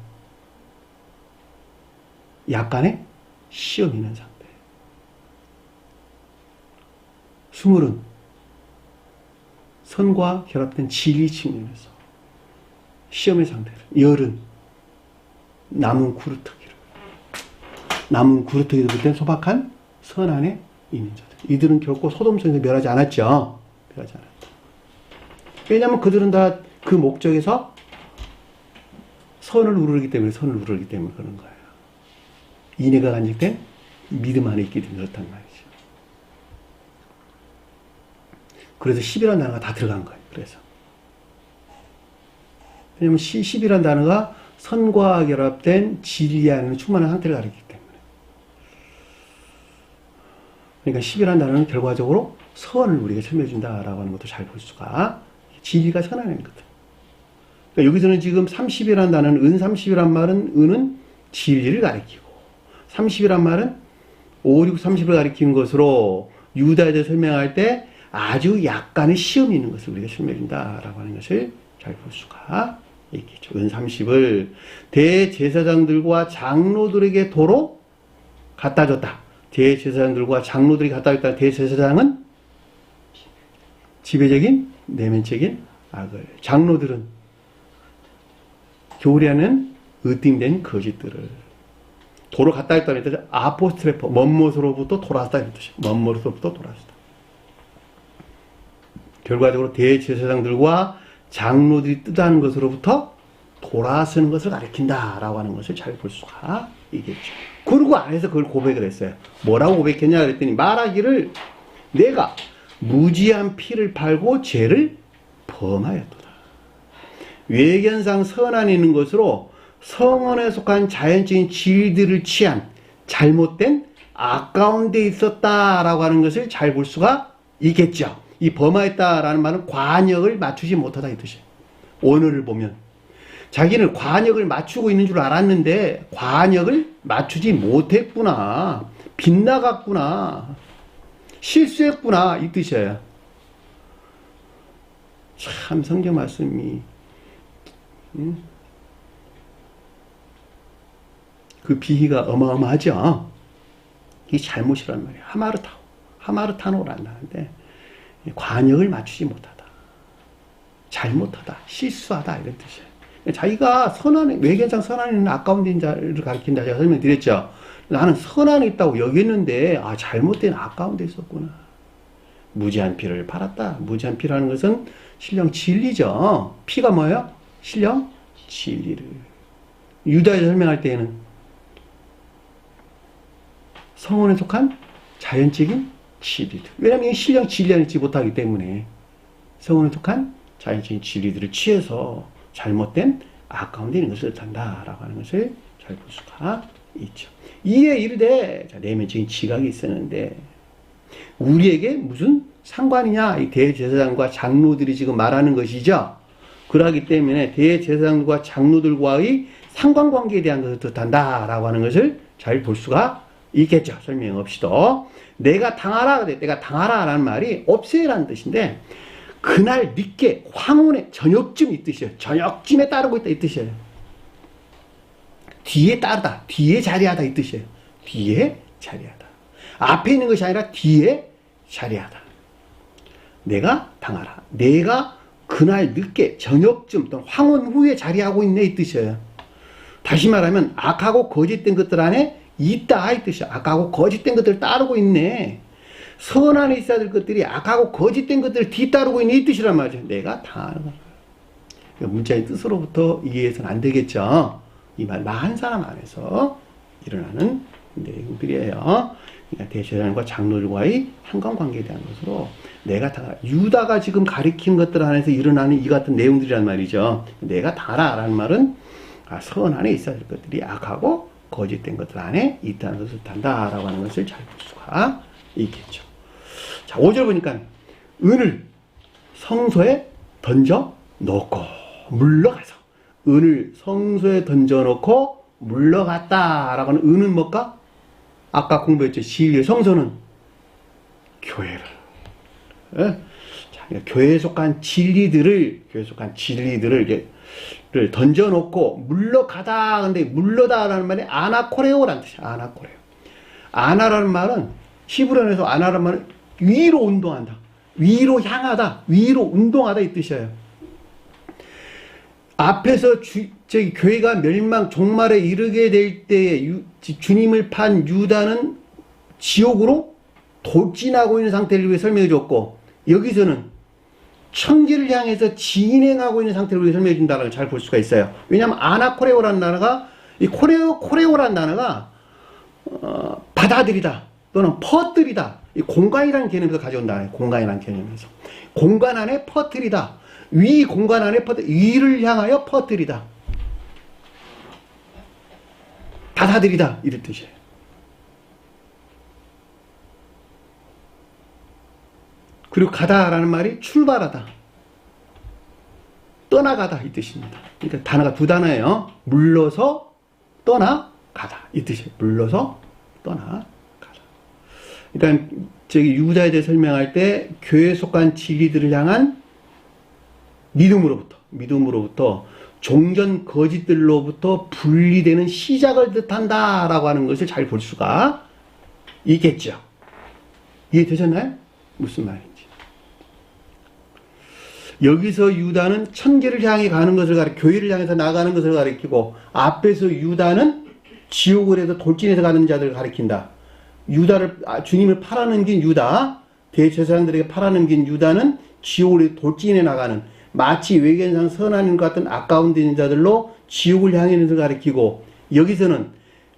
약간의 시험이 있는 상태. 20은 선과 결합된 진리 측면에서 시험의 상태를. 10은 남은 구루터기를. 남은 구루터기를 볼 땐 소박한 선 안에 있는 자들. 이들은 결코 소돔성에서 멸하지 않았죠. 멸하지 않았다. 왜냐하면 그들은 다 그 목적에서 선을 우르르기 때문에 그런 거예요. 인애가 간직된 믿음 안에 있기 때문에 그렇단 말이죠. 그래서 10이라는 단어가 다 들어간 거예요. 그래서. 왜냐하면 10이라는 단어가 선과 결합된 진리 안에 충만한 상태를 가리키기 때문에. 그러니까 10이라는 단어는 결과적으로 선을 우리에게 설명해준다라고 하는 것도 잘 볼 수가. 진리가 선 안에 있거든. 그러니까 여기서는 지금 30이라는 단어는 은 30이란 말은 은은 진리를 가리키고 30이란 말은 5, 6, 30을 가리키는 것으로 유다에 대해 설명할 때 아주 약간의 시험이 있는 것을 우리가 설명해준다라고 하는 것을 잘 볼 수가 있겠죠. 은 30을 대제사장들과 장로들에게 도로 갖다 줬다. 대제사장들과 장로들이 갖다 줬다. 대제사장은 지배적인 내면적인 악을, 장로들은 교리하는 으뜸된 거짓들을 도로 갖다 줬다는 뜻은 아포스트레퍼, 먼못으로부터 돌아왔다는 뜻이에요. 먼못으로부터 돌아왔다. 결과적으로 대제사장들과 장로들이 뜻하는 것으로부터 돌아서는 것을 가리킨다라고 하는 것을 잘 볼 수가 있겠죠. 그러고 안에서 그걸 고백을 했어요. 뭐라고 고백했냐 그랬더니 말하기를 내가 무지한 피를 팔고 죄를 범하였도다. 외견상 선 안에 있는 것으로 성언에 속한 자연적인 진리들을 취한 잘못된 아까운 데 있었다라고 하는 것을 잘 볼 수가 있겠죠. 이 범하였다라는 말은 관역을 맞추지 못하다 이 뜻이에요. 오늘을 보면 자기는 관역을 맞추고 있는 줄 알았는데 관역을 맞추지 못했구나. 빗나갔구나. 실수했구나 이 뜻이에요. 참 성경 말씀이 그 비희가 어마어마하죠. 이게 잘못이란 말이에요. 하마르타노라는 하는데 관역을 맞추지 못하다. 잘못하다. 실수하다 이런 뜻이에요. 자기가 선안에 외견상 선안에 있는 아까운 데인 자를 가리킨다 제가 설명드렸죠. 나는 선안에 있다고 여겼는데 잘못된 아까운 데 있었구나. 무지한 피를 팔았다. 무지한 피라는 것은 신령 진리죠. 피가 뭐예요? 신령 진리를. 유다에서 설명할 때에는 성원에 속한 자연적인 진리들. 왜냐하면 신령 진리 안에 있지 못하기 때문에 성원에 속한 자연적인 진리들을 취해서 잘못된 아까운 데 있는 것을 뜻한다라고 하는 것을 잘 볼 수가 있죠. 이에 이르되 내면적인 지각이 있었는데 우리에게 무슨 상관이냐? 이 대제사장과 장로들이 지금 말하는 것이죠. 그러기 때문에 대제사장과 장로들과의 상관관계에 대한 것을 뜻한다라고 하는 것을 잘 볼 수가 있겠죠. 설명 없이도. 내가 당하라라는 말이 없애라는 뜻인데 그날 늦게 황혼의 저녁쯤 이 뜻이에요. 저녁쯤에 따르고 있다 이 뜻이에요. 뒤에 따르다. 뒤에 자리하다 이 뜻이에요. 뒤에 자리하다. 앞에 있는 것이 아니라 뒤에 자리하다. 내가 당하라. 내가 그날 늦게 저녁쯤 또는 황혼 후에 자리하고 있네 이 뜻이에요. 다시 말하면 악하고 거짓된 것들 안에 있다 이 뜻이야. 악하고 거짓된 것들을 따르고 있네. 선 안에 있어야 될 것들이 악하고 거짓된 것들을 뒤따르고 있는 이 뜻이란 말이죠. 내가 당하는 거야. 문자의 뜻으로부터 이해해서는 안 되겠죠. 이 말 한 사람 안에서 일어나는 내용들이에요. 그러니까 대제사장과 장로들과의 상관관계에 대한 것으로 내가 당하라. 유다가 지금 가리킨 것들 안에서 일어나는 이 같은 내용들이란 말이죠. 내가 당하라라는 말은 선 안에 있어야 될 것들이 악하고 거짓된 것들 안에 있다는 것을 탄다라고 하는 것을 잘 볼 수가 있겠죠. 자, 5절 보니까 은을 성소에 던져 놓고 물러가서 은을 성소에 던져 놓고 물러갔다라고 하는 의는 뭘까? 아까 공부했죠. 진리의 성소는 교회를. 예? 자, 교회에 속한 진리들을 를 던져놓고 물러가다. 근데 물러다라는 말이 아나코레오라는 뜻이야. 아나코레오. 아나라는 말은 히브리어에서 아나라는 말은 위로 운동한다. 위로 향하다. 위로 운동하다 이 뜻이에요. 앞에서 교회가 멸망 종말에 이르게 될 때에 주님을 판 유다는 지옥으로 돌진하고 있는 상태를 위해 설명해 줬고, 여기서는 천기를 향해서 진행하고 있는 상태를 위해 설명해 준다는 걸 잘 볼 수가 있어요. 왜냐하면 아나코레오라는 단어가, 이 코레오라는 단어가 받아들이다 또는 퍼뜨리다, 이 공간이라는 개념에서 가져온 단어예요. 공간이라는 개념에서 공간 안에 퍼뜨리다, 위 공간 안에 위를 향하여 퍼뜨리다, 받아들이다 이런 뜻이에요. 그리고 가다라는 말이 출발하다, 떠나가다 이 뜻입니다. 그러니까 단어가 두 단어예요. 물러서 떠나가다 이 뜻이에요. 물러서 떠나가다. 그러니까 유다에 대해 설명할 때 교회에 속한 진리들을 향한 믿음으로부터 종전 거짓들로부터 분리되는 시작을 뜻한다라고 하는 것을 잘 볼 수가 있겠죠. 이해되셨나요? 무슨 말인지. 여기서 유다는 천계를 향해 가는 것을 교회를 향해서 나가는 것을 가리키고, 앞에서 유다는 지옥을 해서 돌진해서 가는 자들을 가리킨다. 주님을 팔아넘긴 유다, 대제사장들에게 팔아넘긴 유다는 지옥을 해서 돌진해 나가는, 마치 외견상 선한 것 같은 아까운 자들로 지옥을 향해 있는 것을 가리키고, 여기서는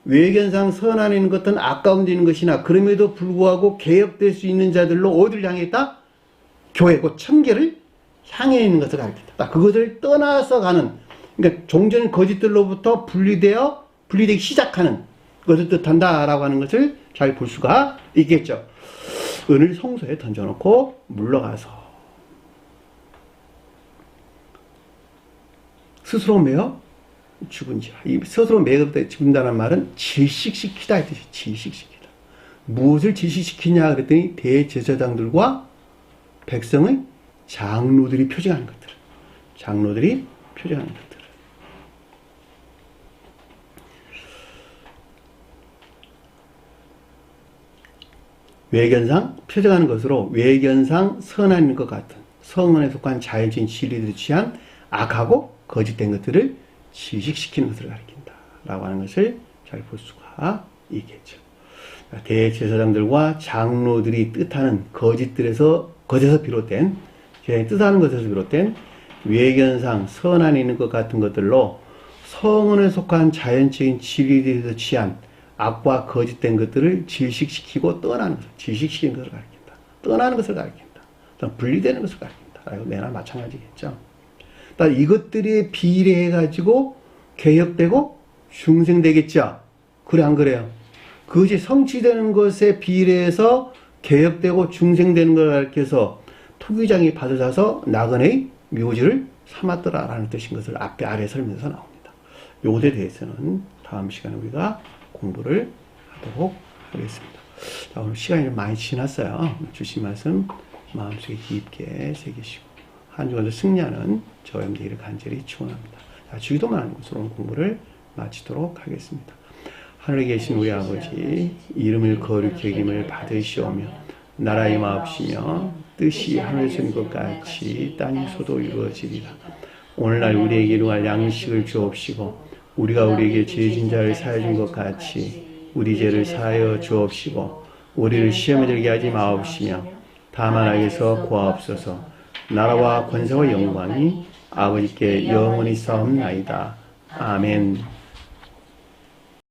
외견상 선한 것 같은 아까운 것이나 그럼에도 불구하고 개혁될 수 있는 자들로 어디를 향해 있다? 교회, 곧 천계를 향해 있는 것을 가리킨다. 그것을 떠나서 가는, 그러니까 종전 거짓들로부터 분리되기 시작하는 것을 뜻한다라고 하는 것을 잘 볼 수가 있겠죠. 은을 성소에 던져놓고 물러가서 스스로 매어 죽은지라. 이 스스로 매어 죽는다는 말은 질식시키다 이 뜻이에요. 질식시키다. 무엇을 질식시키냐 그랬더니 대제사장들과 백성의 장로들이 표징하는 것들. 외견상 표정하는 것으로 외견상 선한 것 같은 성은에 속한 자연적인 진리들이 취한 악하고 거짓된 것들을 질식시키는 것을 가리킨다 라고 하는 것을 잘 볼 수가 있겠죠. 대제사장들과 장로들이 뜻하는 것에서 비롯된 외견상 선한 있는 것 같은 것들로 성은에 속한 자연적인 진리들에서 취한 악과 거짓된 것들을 질식시키고 떠나는 것을, 질식시키는 것을 가리킨다. 떠나는 것을 가리킨다. 분리되는 것을 가리킨다. 이거 매나 마찬가지겠죠. 이것들이 비례해가지고 개혁되고 중생되겠죠. 그래, 안 그래요? 그것이 성취되는 것에 비례해서 개혁되고 중생되는 걸 가리켜서 토기장이 받으셔서 나그네의 묘지를 삼았더라라는 뜻인 것을 아래 설명에서 나옵니다. 요것에 대해서는 다음 시간에 우리가 공부를 하도록 하겠습니다. 자, 오늘 시간이 많이 지났어요. 주신 말씀 마음속에 깊게 새기시고 한 주간도 승리하는 저희들 되기를 간절히 축원합니다. 자, 주기도만 하는 것으로 오늘 공부를 마치도록 하겠습니다. 하늘에 계신 우리 아버지, 이름을 거룩히 여김을 받으시오며 나라 임하옵시며 뜻이 하늘에서 이룬 것 같이 땅에서도 이루어지리라. 오늘날 우리에게 일용할 양식을 주옵시고 우리가 우리에게 죄진 자를 사하여 준 것 같이 우리 죄를 사하여 주옵시고 우리를 시험에 들게 하지 마옵시며 다만 악에서 구하옵소서. 나라와 권세와 영광이 아버지께 영원히 싸움나이다. 아멘.